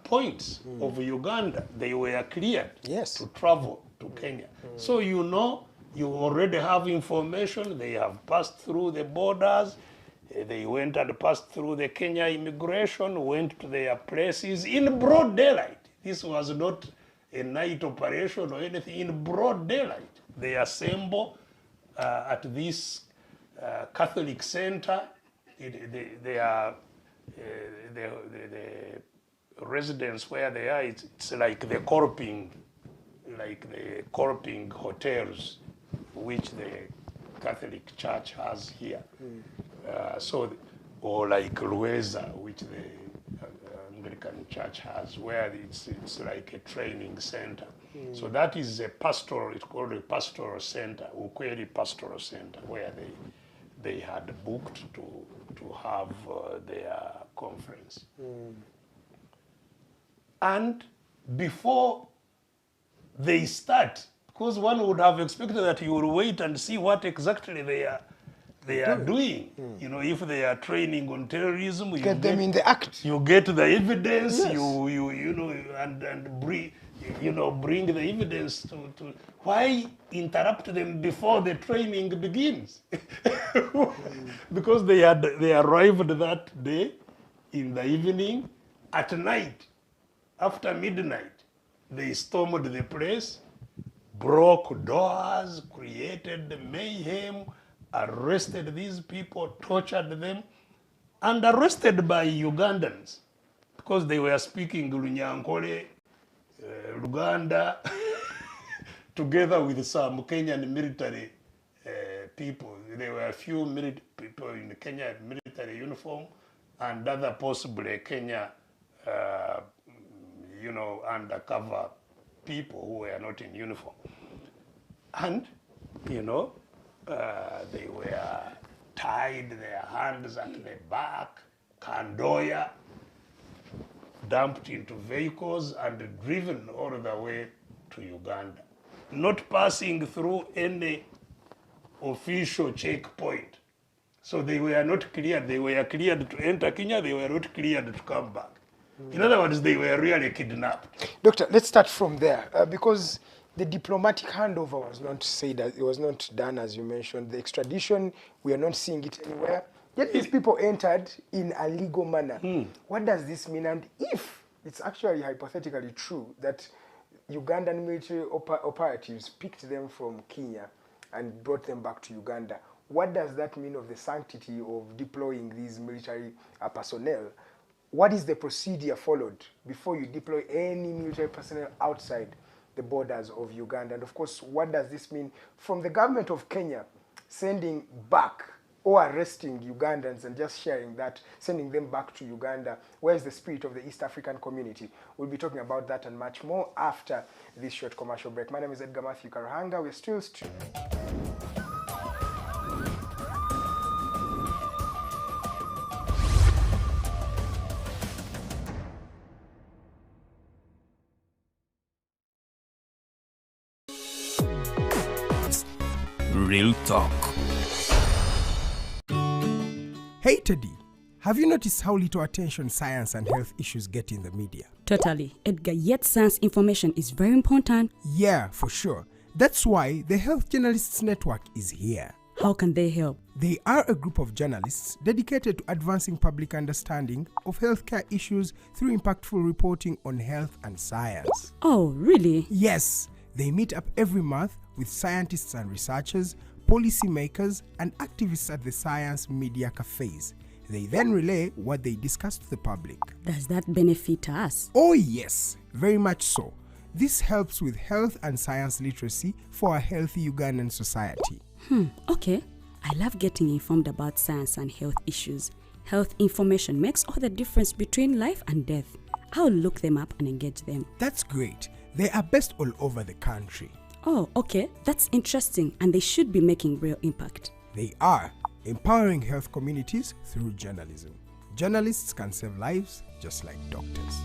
points of Uganda. They were cleared to travel to Kenya. So you know, you already have information. They have passed through the borders. They went and passed through the Kenya immigration, went to their places in broad daylight. This was not a night operation or anything. In broad daylight, they assemble at this Catholic center. They are the residence where they are. It's like the corping hotels, which the Catholic Church has here. Or like Lueza, which the Anglican Church has, where it's like a training center. So that is a pastoral, it's called a pastoral center, Ukweli Pastoral Center, where they had booked to have their conference. And before they start, because one would have expected that you will wait and see what exactly they are doing. You know, if they are training on terrorism, you get them in the act. You get the evidence. Yes. You know, and bring the evidence to why interrupt them before the training begins? Because they arrived that day in the evening. At night, after midnight, they stormed the place, broke doors, created mayhem, arrested these people, tortured them, and arrested by Ugandans because they were speaking Lunyankole, Luganda, together with some Kenyan military people. There were a few people in Kenya military uniform and other possibly Kenya, undercover people who were not in uniform. And, they were tied their hands at the back, Kandoya, dumped into vehicles and driven all the way to Uganda, not passing through any official checkpoint. So they were not cleared. They were cleared to enter Kenya. They were not cleared to come back. In other words, they were really kidnapped. Doctor, let's start from there because the diplomatic handover was not said, it was not done as you mentioned. The extradition, we are not seeing it anywhere. Yet these people entered in a legal manner. What does this mean? And if it's actually hypothetically true that Ugandan military operatives picked them from Kenya and brought them back to Uganda, what does that mean of the sanctity of deploying these military personnel? What is the procedure followed before you deploy any military personnel outside the borders of Uganda? And of course, what does this mean from the government of Kenya sending back or arresting Ugandans and just sharing that, sending them back to Uganda? Where is the spirit of the East African community? We'll be talking about that and much more after this short commercial break. My name is Edgar Mathew Karuhanga. We're still Real talk. Hey Teddy, have you noticed how little attention science and health issues get in the media? Totally, Edgar, yet science information is very important. Yeah, for sure. That's why the Health Journalists Network is here. How can they help? They are a group of journalists dedicated to advancing public understanding of healthcare issues through impactful reporting on health and science. Oh, really? Yes, they meet up every month with scientists and researchers, policymakers, and activists at the Science Media Cafes. They then relay what they discuss to the public. Does that benefit us? Oh yes, very much so. This helps with health and science literacy for a healthy Ugandan society. Okay. I love getting informed about science and health issues. Health information makes all the difference between life and death. I'll look them up and engage them. That's great. They are based all over the country. Oh, okay. That's interesting, and they should be making real impact. They are empowering health communities through journalism. Journalists can save lives just like doctors.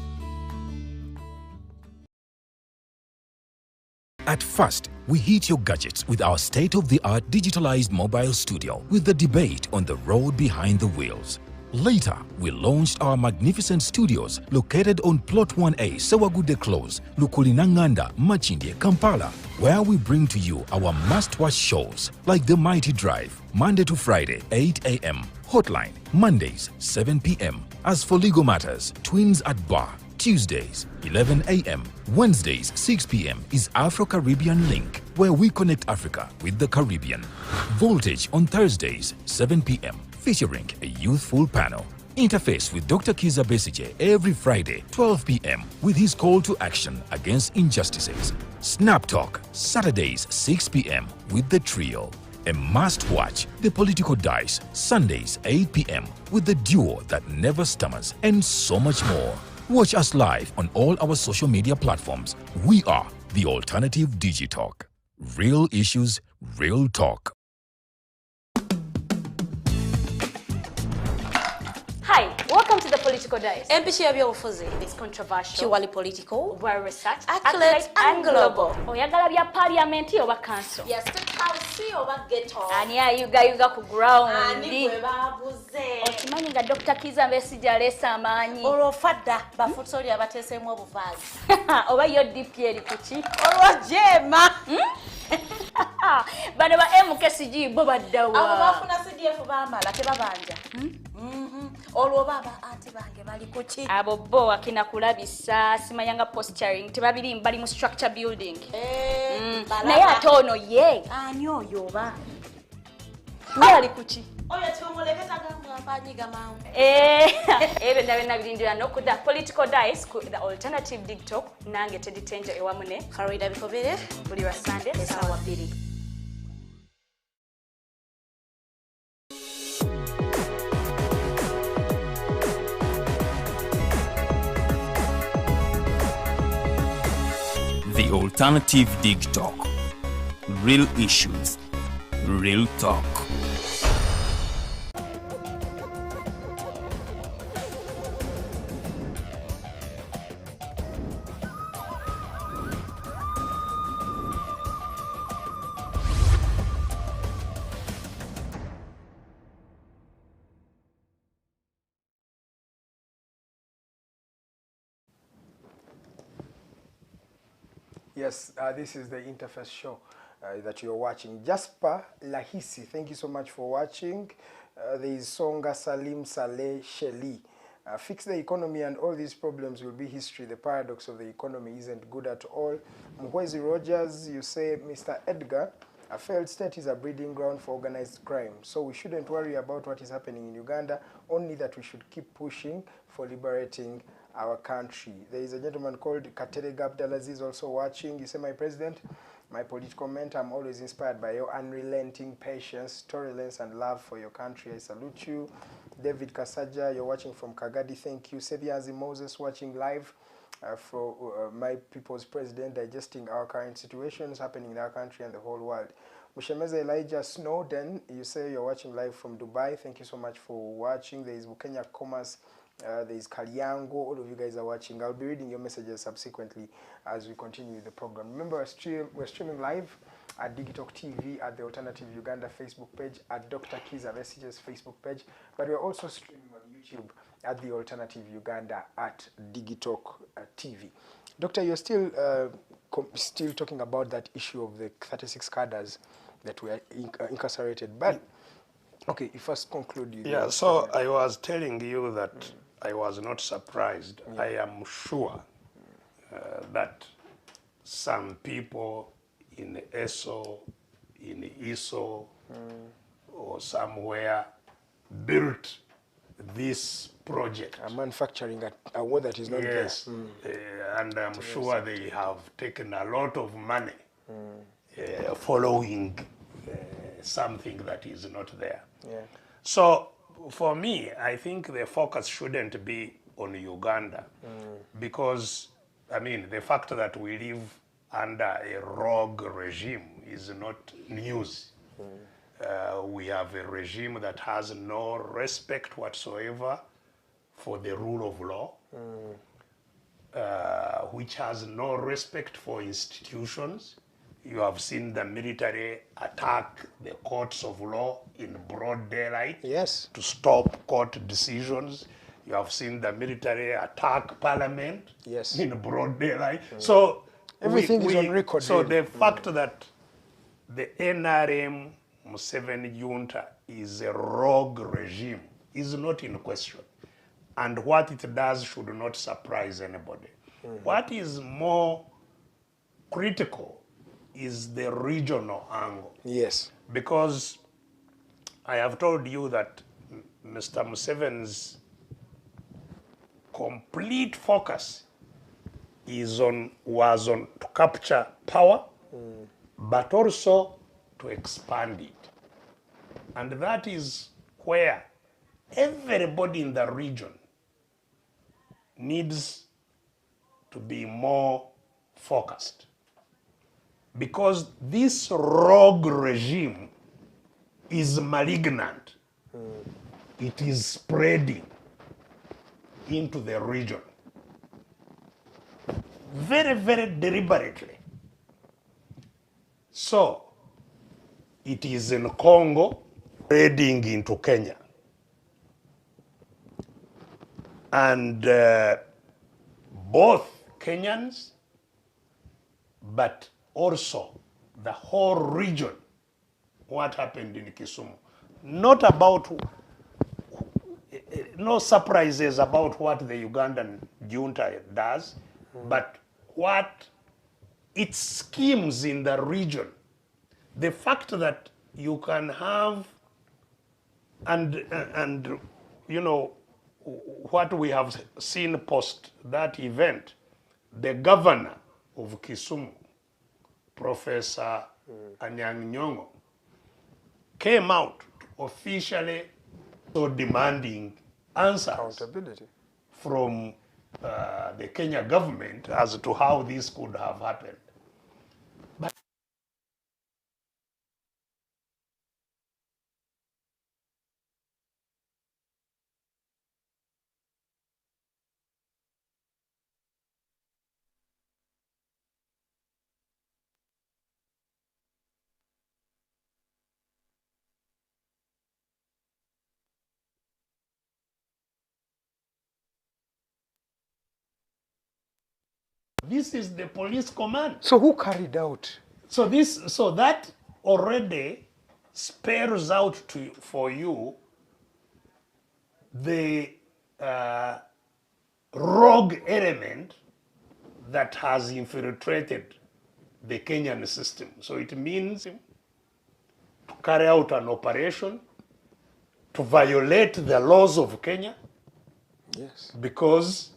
At first, we hit your gadgets with our state-of-the-art digitalized mobile studio with the debate on the road behind the wheels. Later, we launched our magnificent studios located on Plot 1A, Sawagude Close, Lukulinanganda, Machindye, Kampala, where we bring to you our must-watch shows like The Mighty Drive, Monday to Friday, 8 a.m., Hotline, Mondays, 7 p.m. As for legal matters, Twins at Bar, Tuesdays, 11 a.m., Wednesdays, 6 p.m. is Afro-Caribbean Link, where we connect Africa with the Caribbean. Voltage on Thursdays, 7 p.m., featuring a youthful panel. Interface with Dr. Kizza Besigye every Friday, 12 p.m. with his call to action against injustices. Snap Talk, Saturdays, 6 p.m. with the trio. A must-watch, The Political Dice, Sundays, 8 p.m. with the duo that never stammers, and so much more. Watch us live on all our social media platforms. We are The Alternative Digitalk. Real issues, real talk. Hi, welcome to the Political Dice. empishi y'ebyobufuzi It's controversial, purely political, well researched, accurate and global. Oyagala bya parliament oba council. ya state house oba ghetto, Ani ayugayuga ku ground. ani gwe baabuze Okimanyi nga Dr. Kizza Besigye aleese amaanyi. olwo fadda bafutoli abateeseemu obuvaazi Oba yo DP eri kuki? olwo jeema Bano ba MKCG bo baddawa. abo bafuna CDF baamala tebabanja olwo baba anti bange bali kuki Abo bo akina kulabisa simanyanga posturing tebabiri mbali mu structure building. Naye ate ono ye. ani oyo oba Ye ali kuki? oyo tiomuleketa gamwanyiga mawu Ebyo ndabena birindira n'okudda Political Dice ku The Alternative Digitalk nange teditenja ewamu ne Farida Bikobere buli wa Sunday essaawa 2. The Alternative Digitalk. Real issues, real talk. Yes, this is the Interface show that you're watching. Jasper Lahisi, thank you so much for watching. There is Songa Salim Saleh Sheli. Fix the economy and all these problems will be history. The paradox of the economy isn't good at all. Mwezi Rogers, you say, Mr. Edgar, a failed state is a breeding ground for organized crime. So we shouldn't worry about what is happening in Uganda, only that we should keep pushing for liberating our country. There is a gentleman called Katerega Abdalaziz also watching. You say, my president, my political mentor, I'm always inspired by your unrelenting patience, tolerance, and love for your country. I salute you. David Kasaja, you're watching from Kagadi. Thank you. Sebiazi Moses watching live for my people's president, digesting our current situations happening in our country and the whole world. Mushemeza Elijah Snowden, you say you're watching live from Dubai. Thank you so much for watching. There is Bukenya Commerce. There is Kalyango. All of you guys are watching. I'll be reading your messages subsequently as we continue with the program. Remember, we're streaming live at Digitalk TV, at the Alternative Uganda Facebook page, at Dr. Kizza Besigye's Facebook page, but we're also streaming on YouTube at the Alternative Uganda at Digitalk TV. Doctor, you're still talking about that issue of the 36 cadres that were incarcerated, but okay, you first conclude. Yeah, so I was telling you that I was not surprised. Yeah. I am sure that some people in ESO, in ISO, or somewhere built this project. Manufacturing a war that is not there. Yes, and I'm sure they have taken a lot of money following something that is not there. Yeah. So for me, I think the focus shouldn't be on Uganda because, I mean, the fact that we live under a rogue regime is not news. We have a regime that has no respect whatsoever for the rule of law, which has no respect for institutions. You have seen the military attack the courts of law in broad daylight to stop court decisions. You have seen the military attack parliament in broad daylight. So everything is on record. So the fact that the NRM Museveni junta is a rogue regime is not in question. And what it does should not surprise anybody. What is more critical is the regional angle. Yes. Because I have told you that Mr. Museveni's complete focus was on to capture power, but also to expand it. And that is where everybody in the region needs to be more focused. Because this rogue regime is malignant. It is spreading into the region very, very deliberately. So it is in Congo, spreading into Kenya. And both Kenyans, but also the whole region, what happened in Kisumu. Not about, no surprises about what the Ugandan junta does, but what its schemes in the region. The fact that you can have, and you know, what we have seen post that event, the governor of Kisumu, Professor Anyang' Nyong'o, came out officially so demanding answers from the Kenya government as to how this could have happened. But this is the police command. So who carried out? So that already spells out for you the rogue element that has infiltrated the Kenyan system. So it means to carry out an operation to violate the laws of Kenya. Yes. Because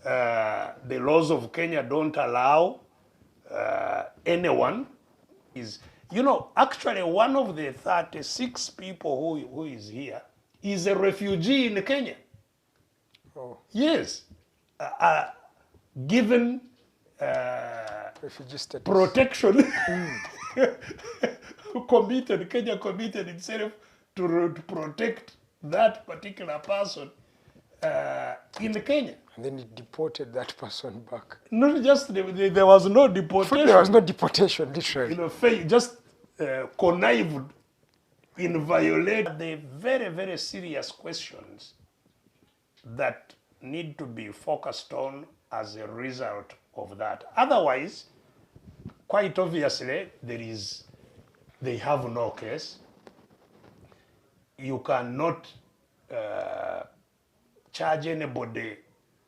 the laws of Kenya don't allow anyone is, you know, actually one of the 36 people who is here is a refugee in Kenya. Oh. Yes. Given refugee status. Protection, Kenya committed itself to protect that particular person in Kenya. And then it deported that person back. Not just, there was no deportation. There was no deportation, literally. You know, just connived in violating the very, very serious questions that need to be focused on as a result of that. Otherwise, quite obviously, they have no case. You cannot charge anybody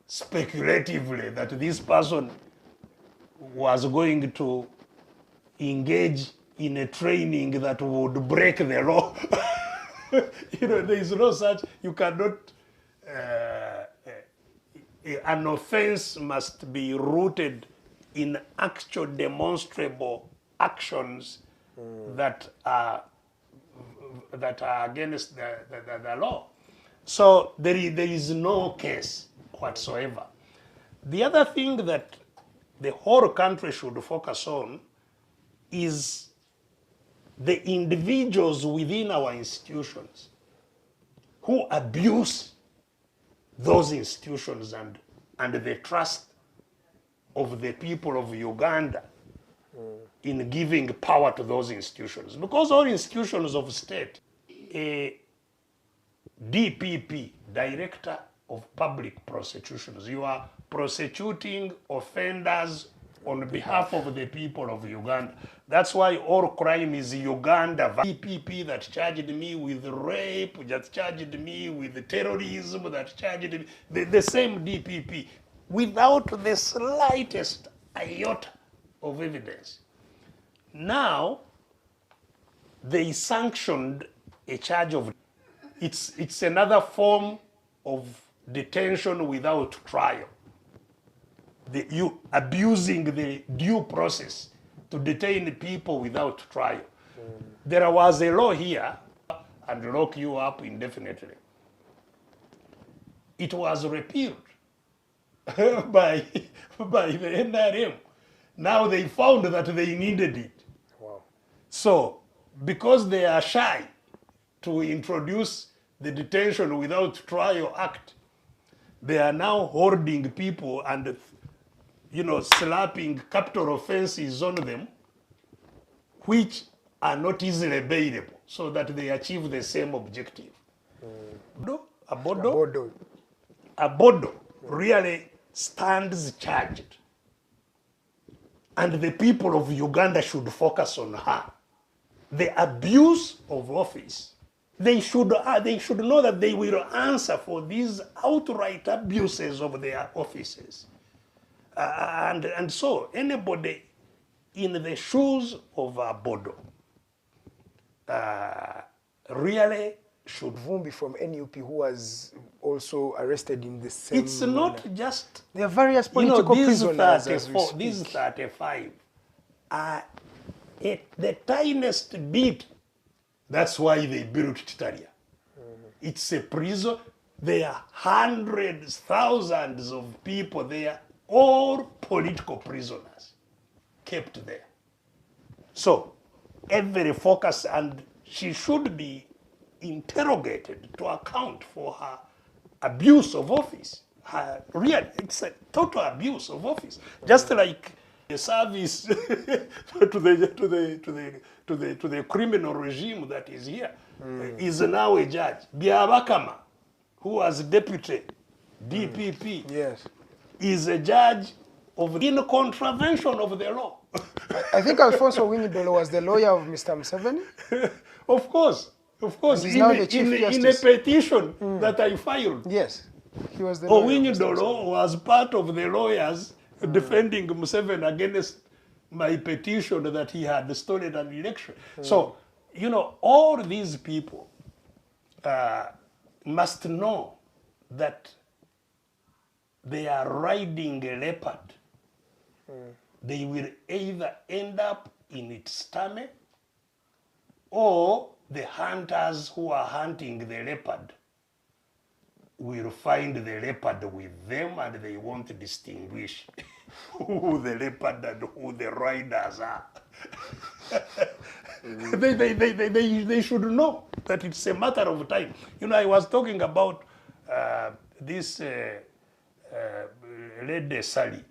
speculatively that this person was going to engage in a training that would break the law. You know, there is no such, you cannot an offense must be rooted in actual demonstrable actions that are against the law. So there is no case whatsoever. The other thing that the whole country should focus on is the individuals within our institutions who abuse those institutions and the trust of the people of Uganda in giving power to those institutions. Because all institutions of state, a DPP, Director of Public Prosecutions, you are prosecuting offenders on behalf of the people of Uganda. That's why all crime is Uganda. DPP that charged me with rape, that charged me with terrorism, that charged me, the same DPP, without the slightest iota of evidence. Now, they sanctioned a charge of, it's another form of detention without trial. You abusing the due process to detain people without trial. There was a law here and lock you up indefinitely. It was repealed by the NRM. Now they found that they needed it. Wow. So, because they are shy to introduce the Detention Without Trial Act, they are now holding people and, you know, slapping capital offenses on them, which are not easily bailable, so that they achieve the same objective. Abodo really stands charged. And the people of Uganda should focus on her. The abuse of office. They should know that they will answer for these outright abuses of their offices. And so anybody in the shoes of Abodo really should... Vumbi from NUP, who was also arrested in the same It's not just... There are various political prisoners. These 35 are the tiniest bit. That's why they built Titaria. It's a prison. There are hundreds, thousands of people there, all political prisoners kept there. So every focus, and she should be interrogated to account for her abuse of office. It's a total abuse of office. Just like the service to the criminal regime that is here is now a judge. Byabakama, who was deputy DPP, yes, is a judge of in contravention of the law. I think Alfonso Winyidolo was the lawyer of Mr. Museveni. Of course. He's now the Chief Justice. In a petition that I filed. Yes, he was the lawyer. Winyidolo was part of the lawyers defending Museveni against my petition that he had stolen an election. So, you know, all these people must know that they are riding a leopard. They will either end up in its stomach, or the hunters who are hunting the leopard will find the leopard with them, and they won't distinguish who the leopard and who the riders are. They should know that it's a matter of time. You know, I was talking about this Lady Sally.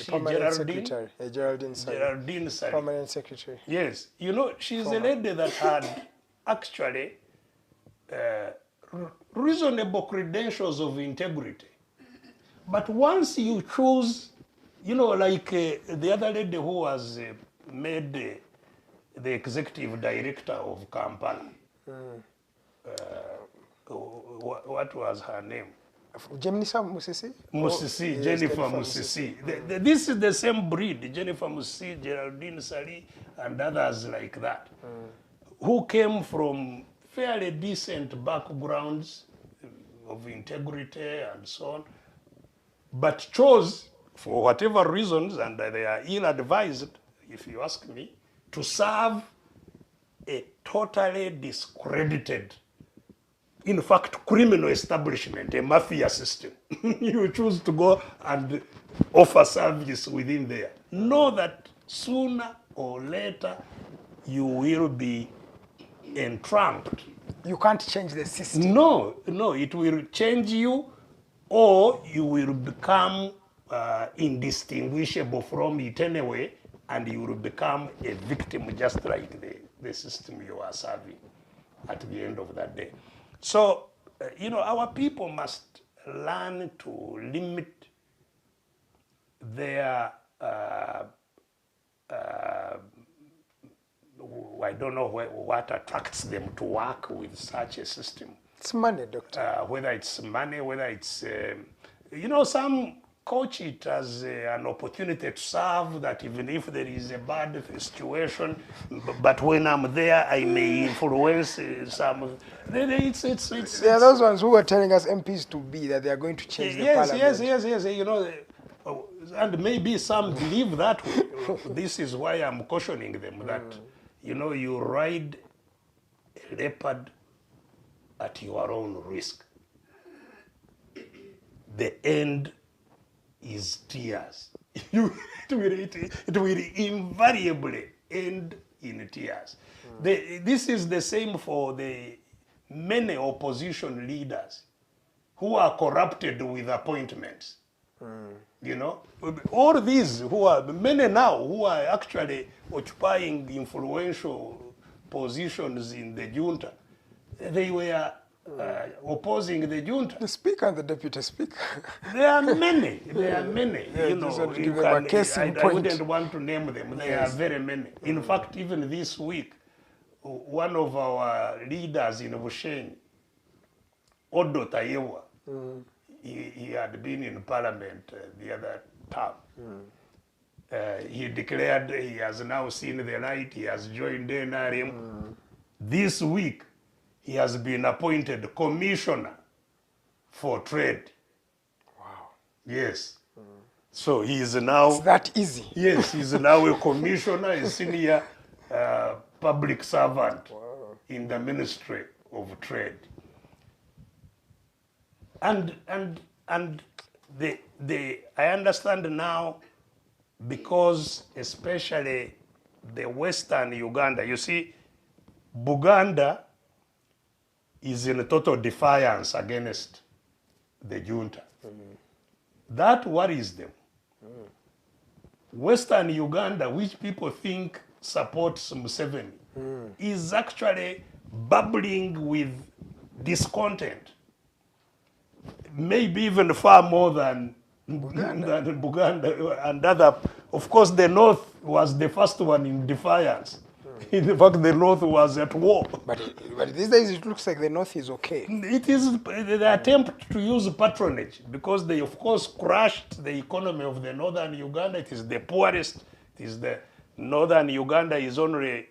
Permanent secretary, Geraldine Sally. Permanent secretary. Yes, you know, she's a lady that had actually reasonable credentials of integrity. But once you choose, you know, like the other lady who was made the executive director of Kampala, what was her name? Jennifer Musisi? Musisi, yes, Jennifer Musisi. This is the same breed, Jennifer Musisi, Geraldine Sally, and others like that, who came from fairly decent backgrounds of integrity and so on, but chose, for whatever reasons, and they are ill-advised, if you ask me, to serve a totally discredited, in fact, criminal establishment, a mafia system. You choose to go and offer service within there. Know that sooner or later you will be entrapped. You can't change the system. No, it will change you, or you will become indistinguishable from it anyway, and you will become a victim just like the system you are serving at the end of that day. So, our people must learn to limit their, I don't know what attracts them to work with such a system. It's money, doctor. Whether it's money, whether it's, some coach it as an opportunity to serve, that even if there is a bad situation, but when I'm there, I may influence some. It's there are those ones who are telling us MPs to be, that they are going to change the parliament. Yes. And maybe some believe that way. This is why I'm cautioning them that, you ride a leopard at your own risk. The end is tears. It will invariably end in tears. This is the same for the many opposition leaders who are corrupted with appointments. All these many now who are actually occupying influential positions in the junta, they were opposing the junta. The speaker and the deputy speaker. There are many. There are many. Yeah, I wouldn't want to name them. There are very many. In fact, even this week, one of our leaders in Bushenyi, Odo Tayewa, he had been in parliament the other term. He declared he has now seen the light. He has joined NRM. This week, he has been appointed commissioner for trade. Wow. Yes. So he is now... It's that easy. Yes, he's now a commissioner, a senior public servant in the Ministry of Trade. And I understand now, because especially the Western Uganda, you see, Buganda is in total defiance against the junta. That worries them. Western Uganda, which people think supports Museveni, is actually bubbling with discontent. Maybe even far more than Buganda and other. Of course, the North was the first one in defiance. In fact, the North was at war. But these days it looks like the North is okay. It is the attempt to use patronage, because they, of course, crushed the economy of the Northern Uganda. It is the poorest. It is the Northern Uganda is only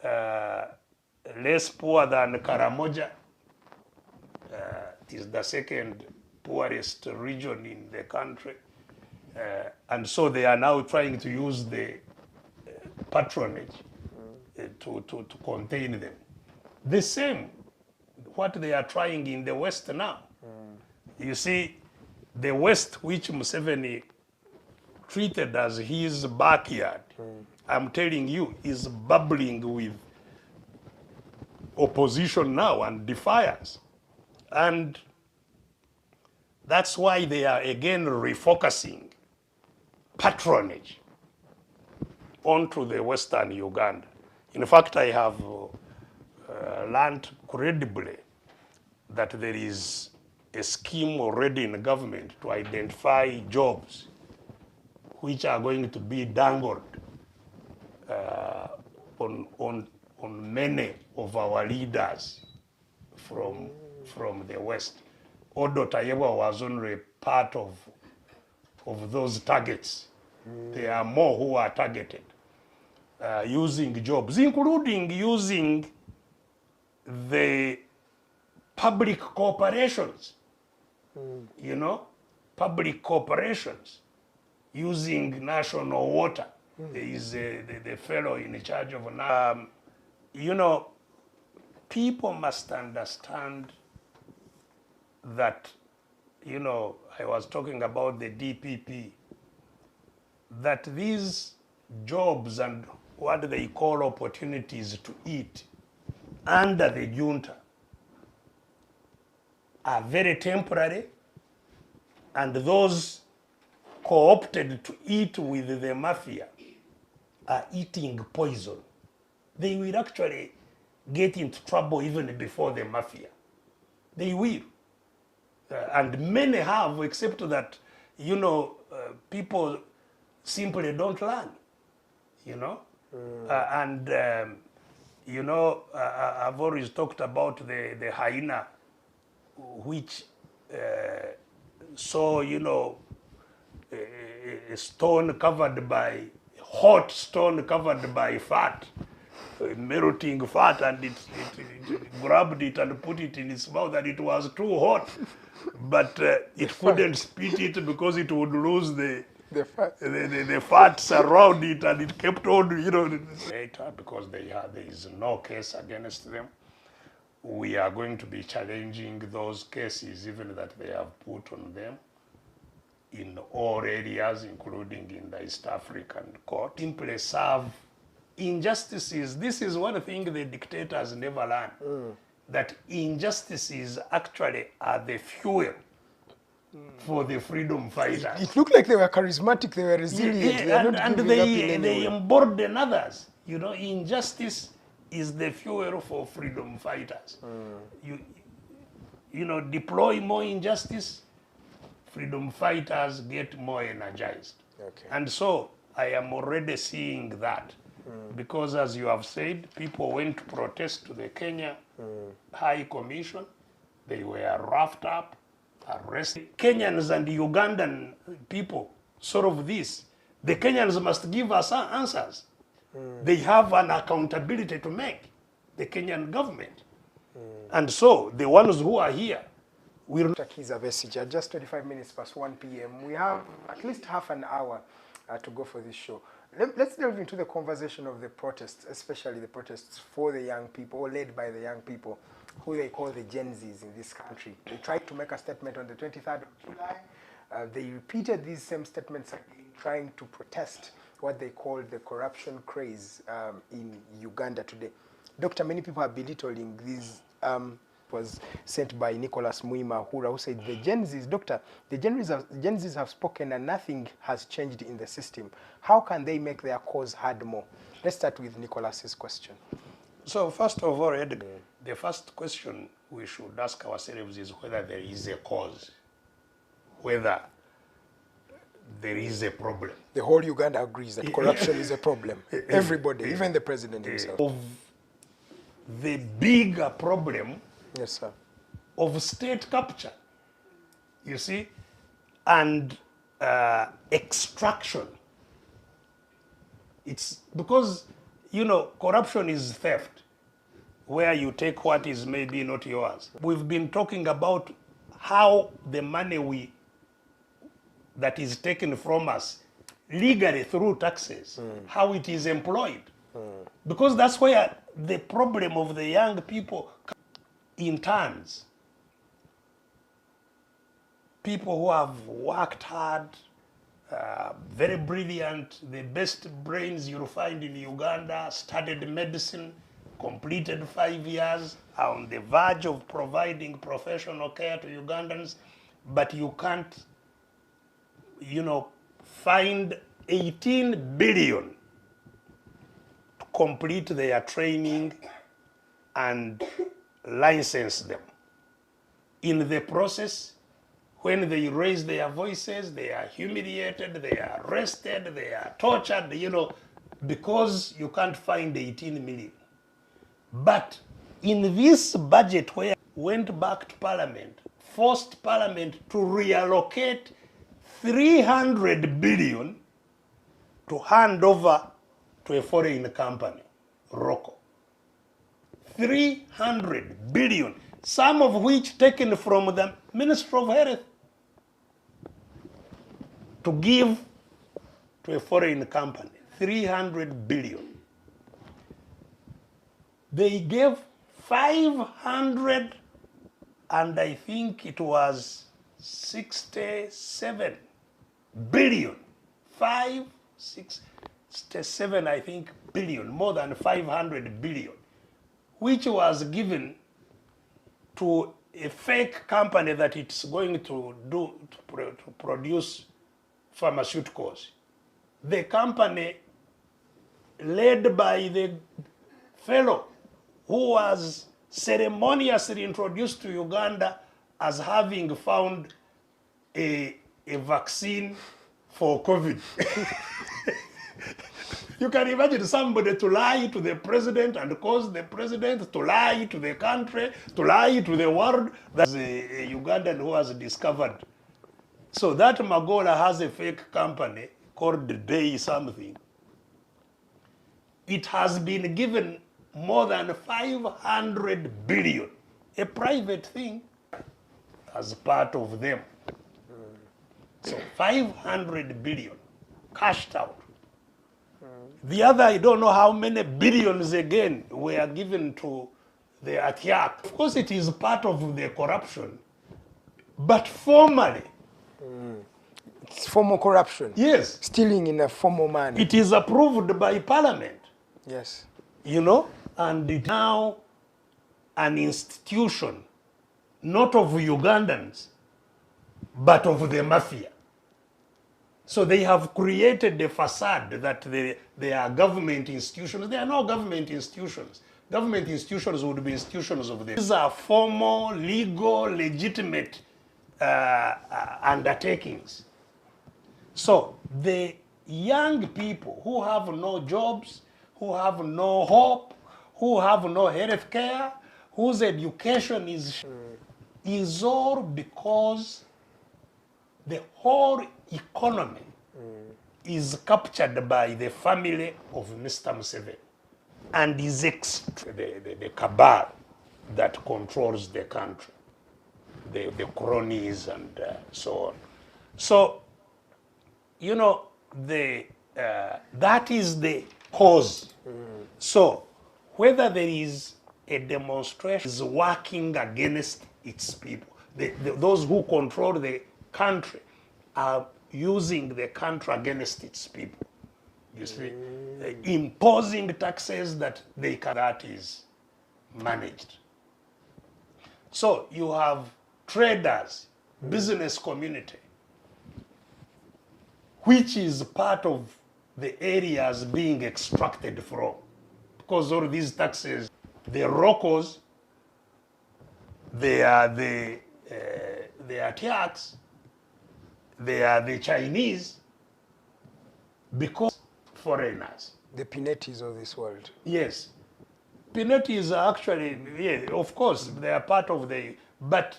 less poor than Karamoja. It is the second poorest region in the country. And so they are now trying to use the patronage to contain them. The same, what they are trying in the West now. You see, the West, which Museveni treated as his backyard, I'm telling you, is bubbling with opposition now and defiance. And that's why they are again refocusing patronage onto the Western Uganda. In fact, I have learned credibly that there is a scheme already in the government to identify jobs which are going to be dangled on many of our leaders from the West. Odo Tayewa was only part of those targets. There are more who are targeted. Using jobs, including using the public corporations, public corporations using national water. There is the fellow in charge of, you know, people must understand that, you know, I was talking about the DPP, that these jobs and what they call opportunities to eat under the junta are very temporary, and those co-opted to eat with the mafia are eating poison. They will actually get into trouble even before the mafia. They will. And many have, except that, you know, people simply don't learn, you know. You know, I've always talked about the hyena, which saw, you know, a stone covered by, hot stone covered by fat, melting fat, and it grabbed it and put it in its mouth, and it was too hot. But it couldn't spit it because it would lose the fats around it, and it kept on, you know. Later, because there is no case against them, we are going to be challenging those cases, even that they have put on them, in all areas, including in the East African court. Simply serve injustices. This is one thing the dictators never learn, that injustices actually are the fuel for the freedom fighters. It looked like they were charismatic, they were resilient. They embolden others. You know, injustice is the fuel for freedom fighters. You know, deploy more injustice, freedom fighters get more energized. Okay. And so I am already seeing that. Because as you have said, people went to protest to the Kenya High Commission. They were roughed up, arrested. Kenyans and Ugandan people solve this. The Kenyans must give us answers. They have an accountability to make, the Kenyan government. And so the ones who are here will... Kizza Besigye, just 25 minutes past 1 p.m. We have at least half an hour to go for this show. Let's delve into the conversation of the protests, especially the protests for the young people, or led by the young people, who they call the Gen Zs in this country. They tried to make a statement on the 23rd of July. They repeated these same statements again, trying to protest what they call the corruption craze in Uganda today. Doctor, many people are belittling these. Was sent by Nicholas Muima-Hura, who said the Gen Zs, Doctor, the Gen Zs have spoken and nothing has changed in the system. How can they make their cause heard more? Let's start with Nicholas's question. So first of all, Edgar, the first question we should ask ourselves is whether there is a cause, whether there is a problem. The whole Uganda agrees that corruption is a problem. Everybody, even the president himself. Of the bigger problem, yes, sir, of state capture, you see, and extraction. It's because, you know, corruption is theft, where you take what is maybe not yours. We've been talking about how the money that is taken from us legally through taxes, how it is employed. Because that's where the problem of the young people in turns. People who have worked hard, very brilliant, the best brains you'll find in Uganda, studied medicine, completed 5 years, are on the verge of providing professional care to Ugandans, but you can't, you know, find 18 billion to complete their training and license them. In the process, when they raise their voices, they are humiliated, they are arrested, they are tortured, you know, because you can't find 18 million. But in this budget, where went back to Parliament, forced Parliament to reallocate 300 billion to hand over to a foreign company, Rocco. 300 billion, some of which taken from the Ministry of Health. to give to a foreign company, 300 billion. They gave 500, and I think it was 67 billion. 567, I think, billion, more than 500 billion, which was given to a fake company that it's going to produce pharmaceuticals. The company led by the fellow who was ceremoniously introduced to Uganda as having found a vaccine for COVID. You can imagine somebody to lie to the president and cause the president to lie to the country, to lie to the world. That's a Ugandan who has discovered. So that Magola has a fake company called Day something. It has been given more than 500 billion, a private thing, as part of them. So 500 billion cashed out. The other, I don't know how many billions again were given to the Atiak. Of course, it is part of the corruption, but formally. It's formal corruption. Yes. Stealing in a formal manner. It is approved by parliament. Yes. You know, and it now an institution, not of Ugandans, but of the mafia. So they have created a facade that they are government institutions. They are not government institutions. Government institutions would be institutions of them. These are formal, legal, legitimate undertakings. So the young people who have no jobs, who have no hope, who have no health care, whose education is all because the whole economy is captured by the family of Mr. Museveni and is the cabal that controls the country, the cronies and so on. So, you know, that is the cause. So, whether there is a demonstration is working against its people, those who control the country are using the country against its people. You see, imposing taxes that that is managed. So you have traders, business community, which is part of the areas being extracted from. Because all these taxes, the locals, they are the Atiaks, they are the Chinese, because foreigners. The Pinetis of this world. Yes. Pinetis are actually, yeah, of course, they are part of the, but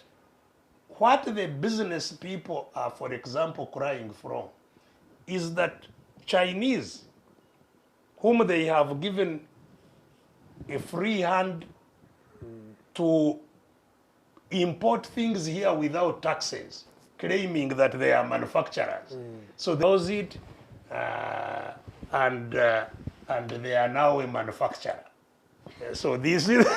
what the business people are, for example, crying from is that Chinese, whom they have given a free hand to import things here without taxes, claiming that they are manufacturers. So they use it, and they are now a manufacturer. So this is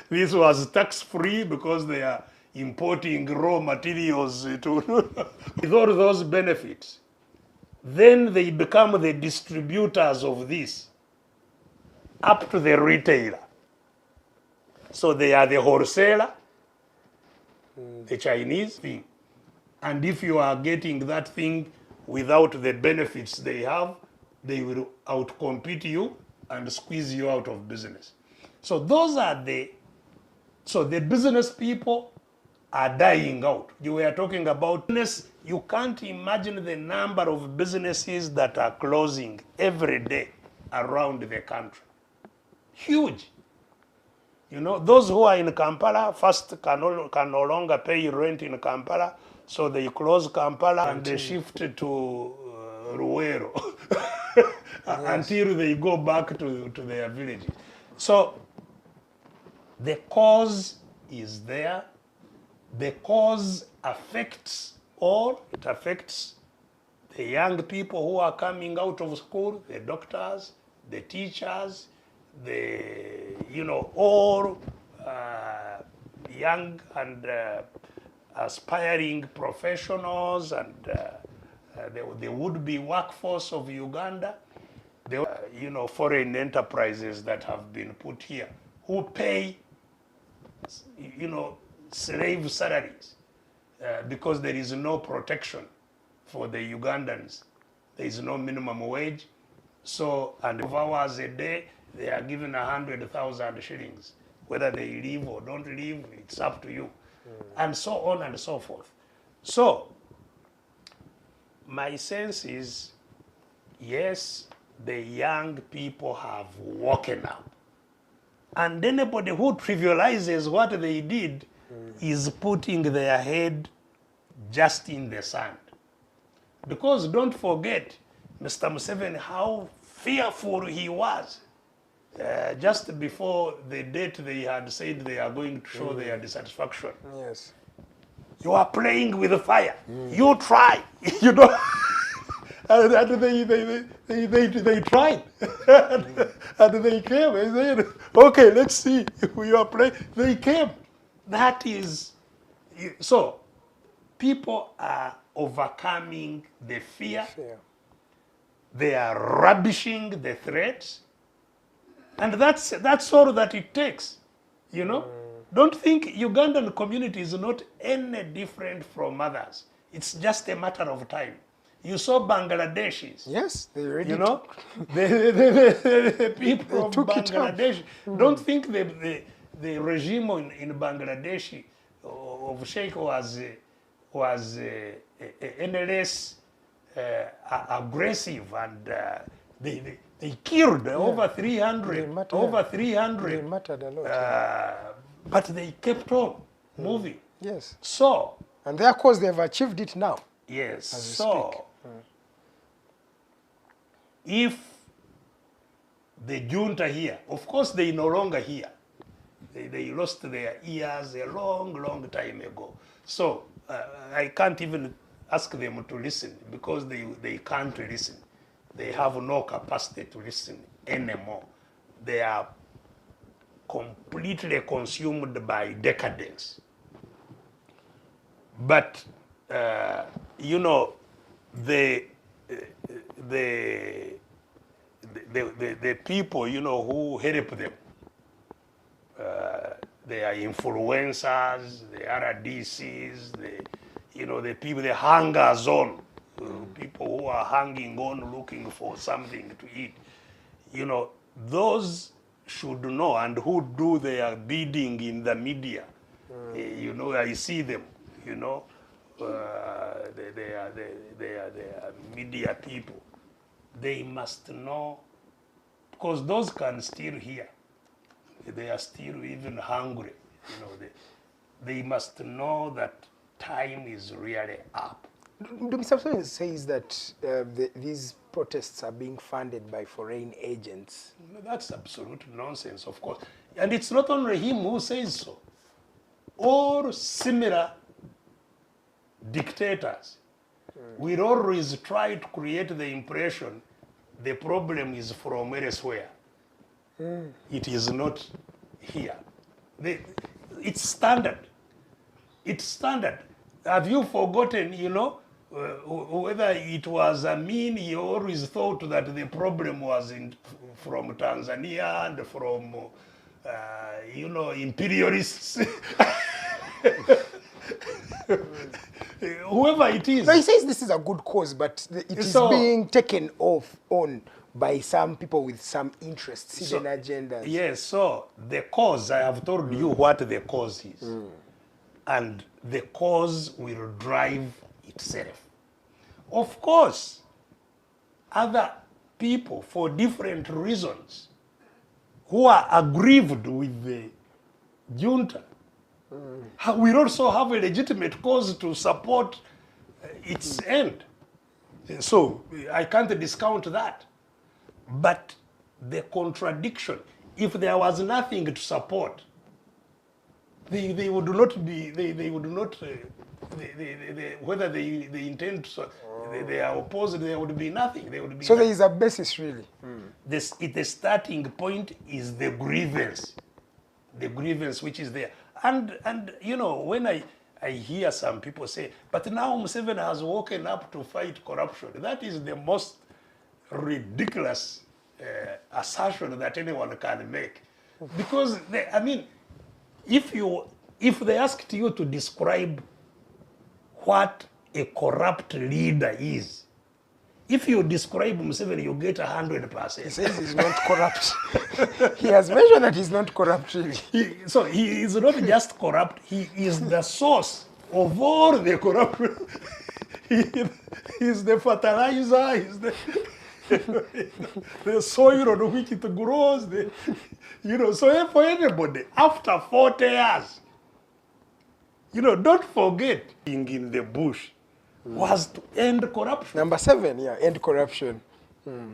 this was tax-free because they are importing raw materials to with all those benefits. Then they become the distributors of this up to the retailer. So they are the wholesaler, the Chinese thing. And if you are getting that thing without the benefits they have, they will outcompete you and squeeze you out of business. So those are so the business people are dying out. You were talking about business. You can't imagine the number of businesses that are closing every day around the country. Huge. You know, those who are in Kampala first can no longer pay rent in Kampala, so they close Kampala and they shift to Ruwero until they go back to their village. So the cause is there. The cause affects all. It affects the young people who are coming out of school, the doctors, the teachers, all young and aspiring professionals and the would-be workforce of Uganda, the foreign enterprises that have been put here, who pay, slave salaries because there is no protection for the Ugandans. There is no minimum wage. So, and 12 hours a day, they are given 100,000 shillings. Whether they leave or don't leave, it's up to you. And so on and so forth. So, my sense is, yes, the young people have woken up. And anybody who trivializes what they did is putting their head just in the sand. Because don't forget, Mr. Museveni, how fearful he was just before the date they had said they are going to show their dissatisfaction. Yes. You are playing with fire. You try. You know. And they tried. And they came and said, okay, let's see if you are playing. They came. That is, so people are overcoming the fear. They are rubbishing the threats. And that's all that it takes, Don't think Ugandan community is not any different from others. It's just a matter of time. You saw Bangladeshis. Yes, they already the people of took Bangladesh. Don't think the regime in Bangladesh of Sheikh was any less aggressive, and they killed over 300. Over 300. They mattered a lot. But they kept on moving. Yes. So. And their cause, they have achieved it now. Yes. So. If the junta here, of course they no longer here. They lost their ears a long, long time ago. So I can't even ask them to listen because they can't listen. They have no capacity to listen anymore. They are completely consumed by decadence. But, the people, who help them, they are influencers, the RDCs, the people, the hangers on, people who are hanging on looking for something to eat. Those should know, and who do their bidding in the media. I see them, they are media people. They must know, because those can still hear. They are still even hungry. They must know that time is really up. Mr. Museveni says that these protests are being funded by foreign agents. That's absolute nonsense, of course. And it's not only him who says so. All similar dictators will always try to create the impression the problem is from elsewhere. It is not here. It's standard. It's standard. Have you forgotten, whether it was Amin, he always thought that the problem was from Tanzania and from, imperialists. Whoever it is. No, he says this is a good cause, but it is being taken on by some people with some interests, hidden agendas. Yes, so the cause, I have told you what the cause is. And the cause will drive itself. Of course, other people, for different reasons, who are aggrieved with the junta, will also have a legitimate cause to support its end. So I can't discount that. But the contradiction, if there was nothing to support, they would not be, they would not, whether they intend to, they are opposed, there would be nothing. There would be So there is a basis, really. the starting point is the grievance which is there. And you know, when I hear some people say, but now Museveni has woken up to fight corruption, that is the most ridiculous assertion that anyone can make. Because, I mean, if they asked you to describe what a corrupt leader is, if you describe Museveni, you get 100%. He says he's not corrupt. He has mentioned that he's not corrupt, really. So he is not just corrupt, he is the source of all the corruption. He is the fertilizer, he's the soil on which it grows. You know, so for anybody, after 40 years, you know, don't forget, being in the bush was to end corruption. Number 7, yeah, end corruption.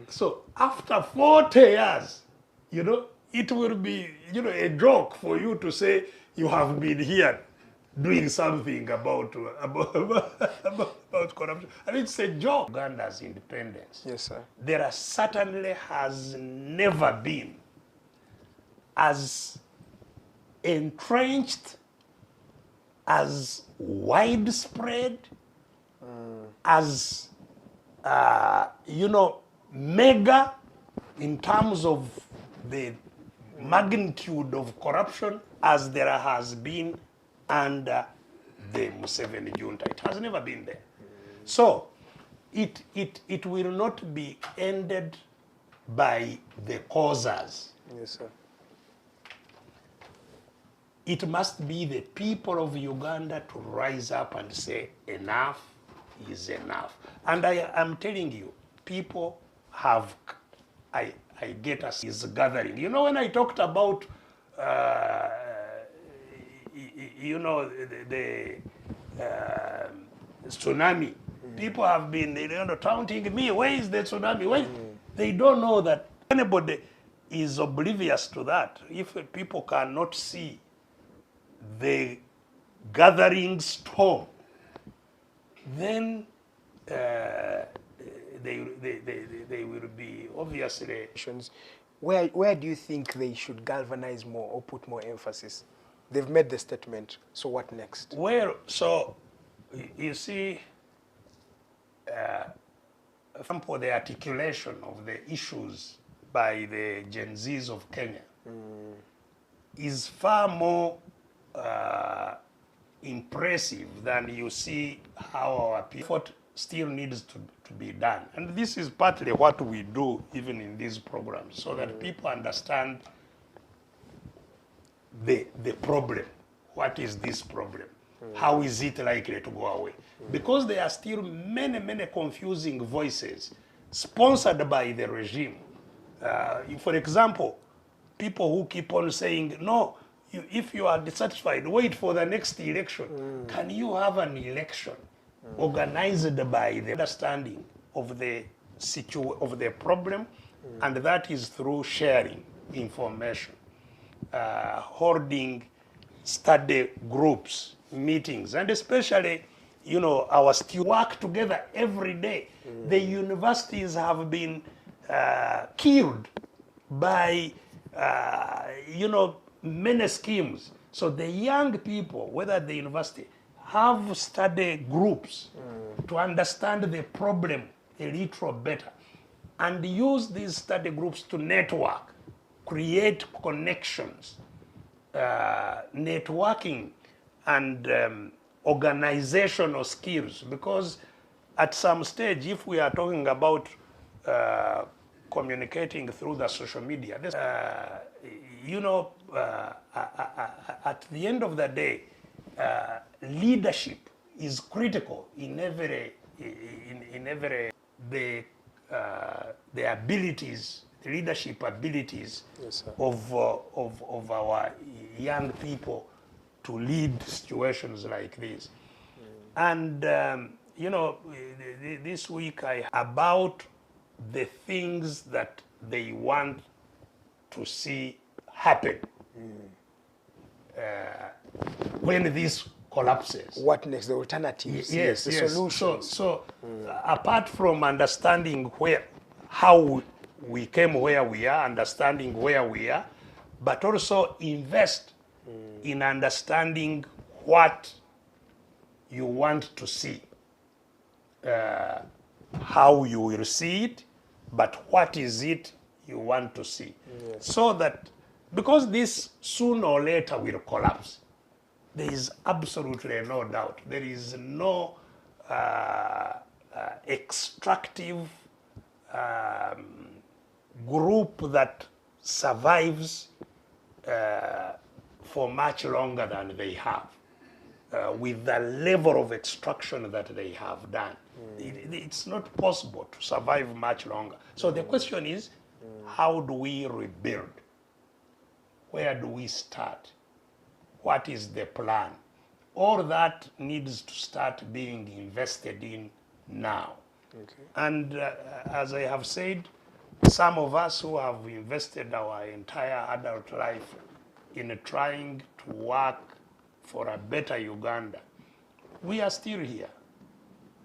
So after 40 years, you know, it will be, you know, a joke for you to say you have been here doing something about corruption. And it's a joke. Uganda's independence. Yes, sir. There certainly has never been as entrenched, as widespread, as, you know, mega in terms of the magnitude of corruption as there has been under the Museveni junta. It has never been there. So it will not be ended by the causers. Yes, sir. It must be the people of Uganda to rise up and say, enough is enough. And I am telling you, people have, I get us is gathering. You know, when I talked about, you know, the tsunami, people have been, you know, taunting me, where is the tsunami? Where? They don't know that anybody is oblivious to that. If people cannot see the gathering storm, then they will be obviously. Where do you think they should galvanize more or put more emphasis? They've made the statement, so what next? Well, so you see, for example, the articulation of the issues by the Gen Zs of Kenya is far more impressive than you see how our effort still needs to be done. And this is partly what we do even in these programs, so that people understand the problem. What is this problem? How is it likely to go away? Because there are still many confusing voices sponsored by the regime. For example, people who keep on saying, no, if you are dissatisfied, wait for the next election. Can you have an election organized by the understanding of the problem, and that is through sharing information, holding study groups, meetings, and especially, you know, our students work together every day. The universities have been killed by, you know, many schemes. So the young people, whether at the university, have study groups to understand the problem a little better, and use these study groups to network, create connections, networking and organizational skills. Because at some stage, if we are talking about communicating through the social media, this, you know, at the end of the day, leadership is critical in every the abilities, the leadership abilities, yes, of our young people to lead situations like this. And you know, this week about the things that they want to see happen when this collapses. What next? The alternatives. Yes, the yes. solutions. So apart from understanding how we came where we are, understanding where we are, but also invest in understanding what you want to see, how you will see it, but what is it you want to see. Yes. So that, because this sooner or later will collapse, there is absolutely no doubt. There is no extractive group that survives for much longer than they have, with the level of extraction that they have done. It's not possible to survive much longer. So the question is, how do we rebuild? Where do we start? What is the plan? All that needs to start being invested in now. Okay. And as I have said, some of us who have invested our entire adult life in trying to work for a better Uganda, we are still here.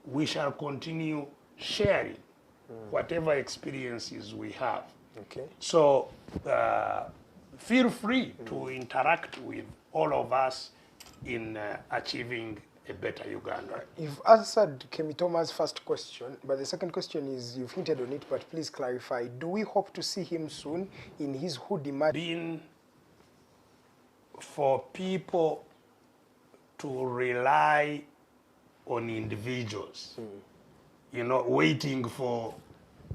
We shall continue sharing whatever experiences we have. Okay. So feel free to interact with all of us in achieving a better Uganda. You've answered Kemitoma's first question, but the second question is, you've hinted on it, but please clarify. Do we hope to see him soon in his hoodie match? Being for people to rely on individuals, you know, waiting for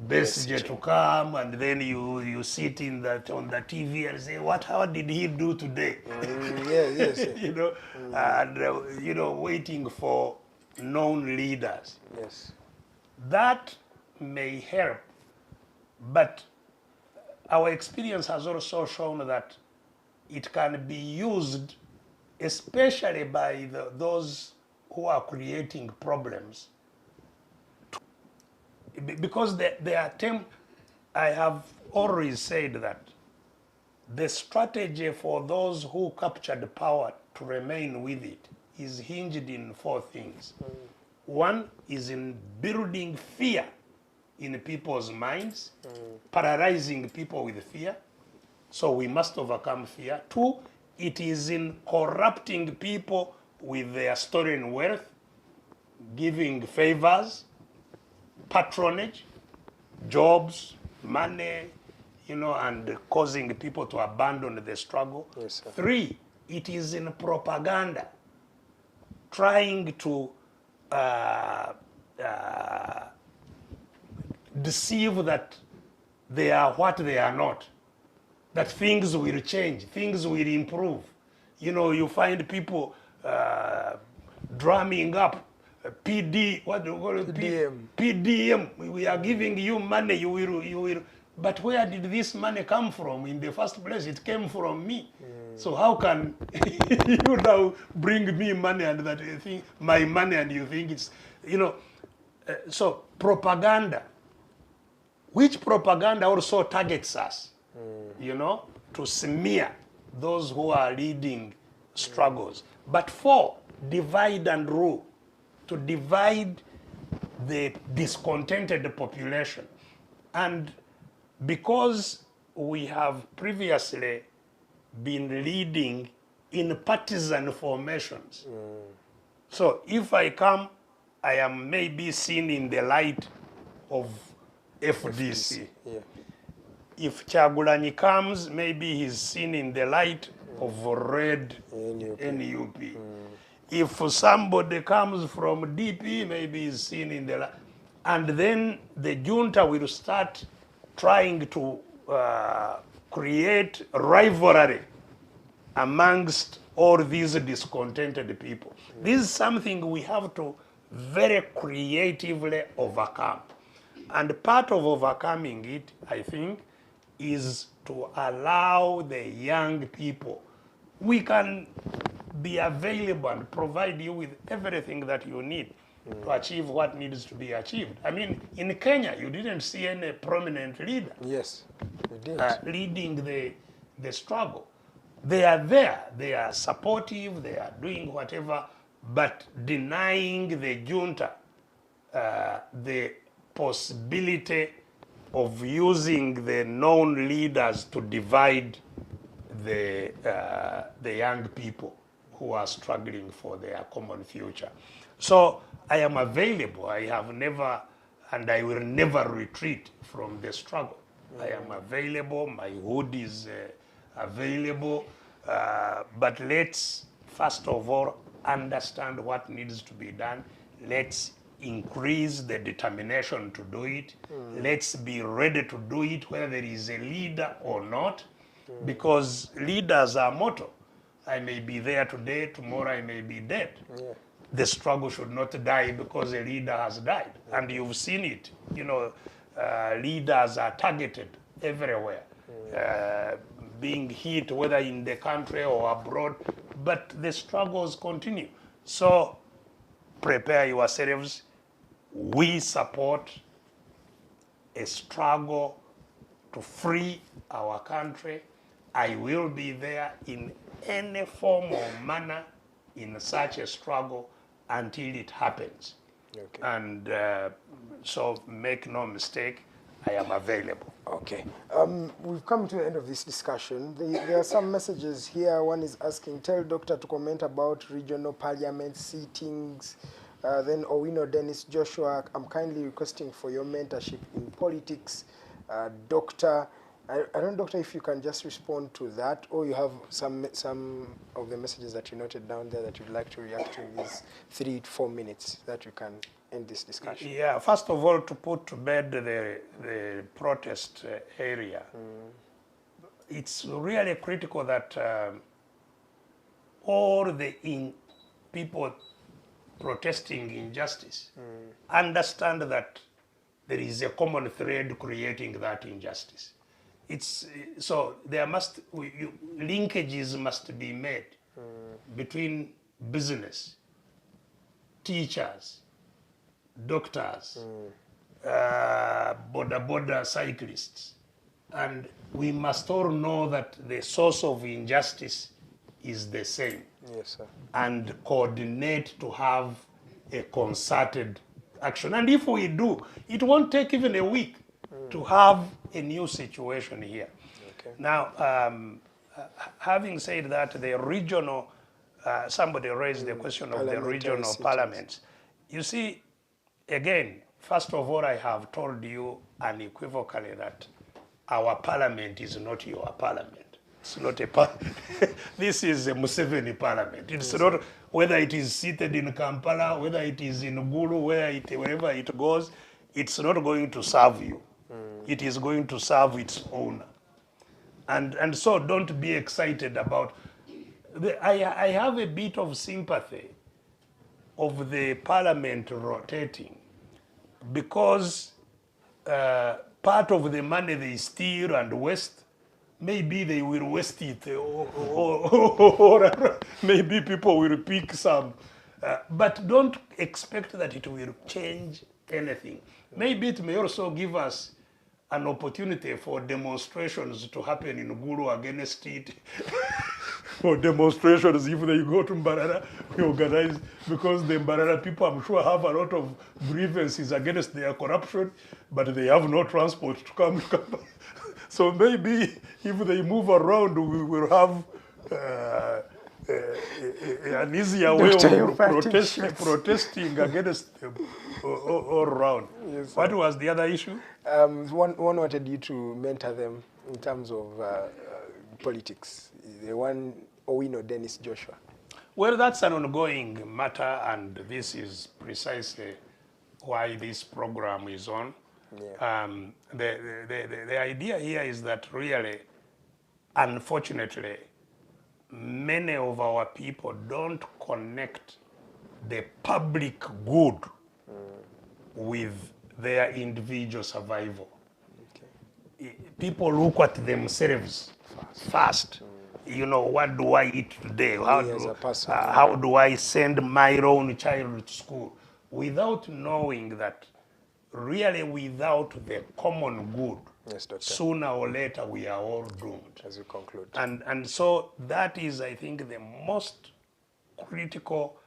Besigye to come, and then you sit on the TV and say, how did he do today? Yes. You know, and you know, waiting for known leaders. Yes. That may help, but our experience has also shown that it can be used, especially by those who are creating problems. Because the attempt, I have always said that the strategy for those who captured power to remain with it is hinged in 4 things. One is in building fear in people's minds, paralyzing people with fear. So we must overcome fear. 2, it is in corrupting people with their stolen wealth, giving favors, patronage, jobs, money, you know, and causing people to abandon the struggle. Yes, sir. 3, it is in propaganda, trying to deceive that they are what they are not, that things will change, things will improve. You know, you find people drumming up PD, what do you call it? PDM. We are giving you money, you will. But where did this money come from? In the first place, it came from me. So how can you now bring me money and that you think my money and you think it's, you know, so propaganda, which propaganda also targets us, you know, to smear those who are leading struggles. But 4, divide and rule, to divide the discontented population. And because we have previously been leading in partisan formations, so if I come, I am maybe seen in the light of FDC. Yeah. If Kyagulanyi comes, maybe he's seen in the light of red NUP. If somebody comes from DP, maybe he's seen in the light. And then the junta will start trying to create rivalry amongst all these discontented people. This is something we have to very creatively overcome. And part of overcoming it, I think, is to allow the young people. We can be available and provide you with everything that you need to achieve what needs to be achieved. I mean, in Kenya, you didn't see any prominent leader. Yes, we did. Leading the struggle. They are there, they are supportive, they are doing whatever but denying the junta the possibility of using the known leaders to divide the young people who are struggling for their common future. So I am available. I have never, and I will never retreat from the struggle. I am available. My hood is available. But let's first of all understand what needs to be done. Let's increase the determination to do it. Let's be ready to do it whether there is a leader or not, because leaders are mortal. I may be there today, tomorrow I may be dead. The struggle should not die because a leader has died. And you've seen it. You know, leaders are targeted everywhere, being hit whether in the country or abroad, but the struggles continue. So prepare yourselves. We support a struggle to free our country. I will be there in any form or manner in such a struggle until it happens. Okay. And so make no mistake, I am available. Okay. We've come to the end of this discussion. There are some messages here. One is asking, tell Doctor to comment about regional parliament seatings. Then Owino Dennis Joshua, I'm kindly requesting for your mentorship in politics. Doctor, I don't know, Doctor, if you can just respond to that, or you have some of the messages that you noted down there that you'd like to react to in these 3 to 4 minutes that you can end this discussion. Yeah, first of all, to put to bed the protest area, it's really critical that all the people protesting injustice understand that there is a common thread creating that injustice. So there linkages must be made between business, teachers, doctors, border cyclists, and we must all know that the source of injustice is the same. Yes, sir. And coordinate to have a concerted action. And if we do, it won't take even a week to have a new situation here. Okay. Now, having said that, the regional, somebody raised the question of the regional parliaments. You see, again, first of all, I have told you unequivocally that our parliament is not your parliament. It's not a this is a Museveni parliament. It's not whether it is seated in Kampala, whether it is in Gulu, wherever it goes, it's not going to serve you. It is going to serve its owner. And so don't be excited about I have a bit of sympathy of the parliament rotating, because part of the money they steal and waste, maybe they will waste it, or maybe people will pick some. But don't expect that it will change anything. Maybe it may also give us an opportunity for demonstrations to happen in Gulu against it. For demonstrations, if they go to Mbarara, we organize, because the Mbarara people, I'm sure, have a lot of grievances against their corruption, but they have no transport to come. So maybe if they move around, we will have an easier way of protesting against them all around. Yes, what was the other issue? One wanted you to mentor them in terms of politics. The one, Owino Dennis Joshua. Well, that's an ongoing matter, and this is precisely why this program is on. Yeah. The idea here is that really, unfortunately, many of our people don't connect the public good with their individual survival. Okay. People look at themselves first. You know, what do I eat today? How do I send my own child to school? Without knowing that really without the common good, yes, Doctor, sooner or later we are all doomed. As you conclude. And so that is, I think, the most critical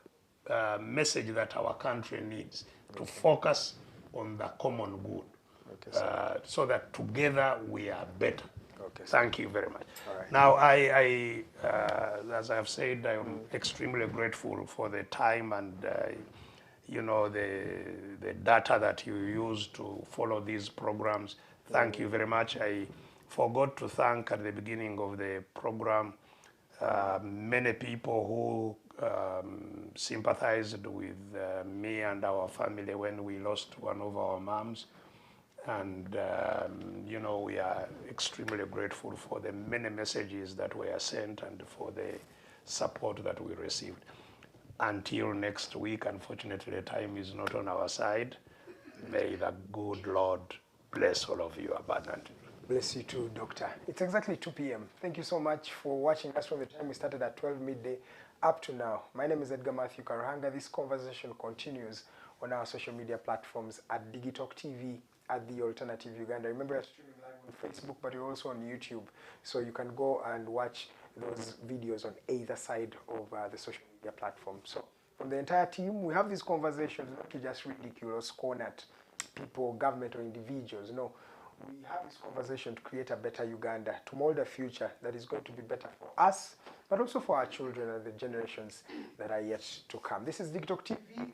message that our country needs, to focus on the common good, so that together we are better. Thank you very much. Now, as I've said, I'm extremely grateful for the time and you know, the data that you use to follow these programs. Thank you very much. I forgot to thank at the beginning of the program many people who sympathized with me and our family when we lost one of our moms. And, you know, we are extremely grateful for the many messages that were sent and for the support that we received. Until next week, unfortunately, time is not on our side. May the good Lord bless all of you abundantly. Bless you too, Doctor. It's exactly 2 p.m. Thank you so much for watching us from the time we started at 12 midday up to now. My name is Edgar Mathew Karuhanga. This conversation continues on our social media platforms at Digitalk TV, at The Alternative Uganda. Remember, we're streaming live on Facebook, but we're also on YouTube. So you can go and watch those videos on either side of the social media platform. So from the entire team, we have these conversations not to just ridicule or scorn at people, government, or individuals. No. We have this conversation to create a better Uganda, to mold a future that is going to be better for us, but also for our children and the generations that are yet to come. This is Digitalk TV.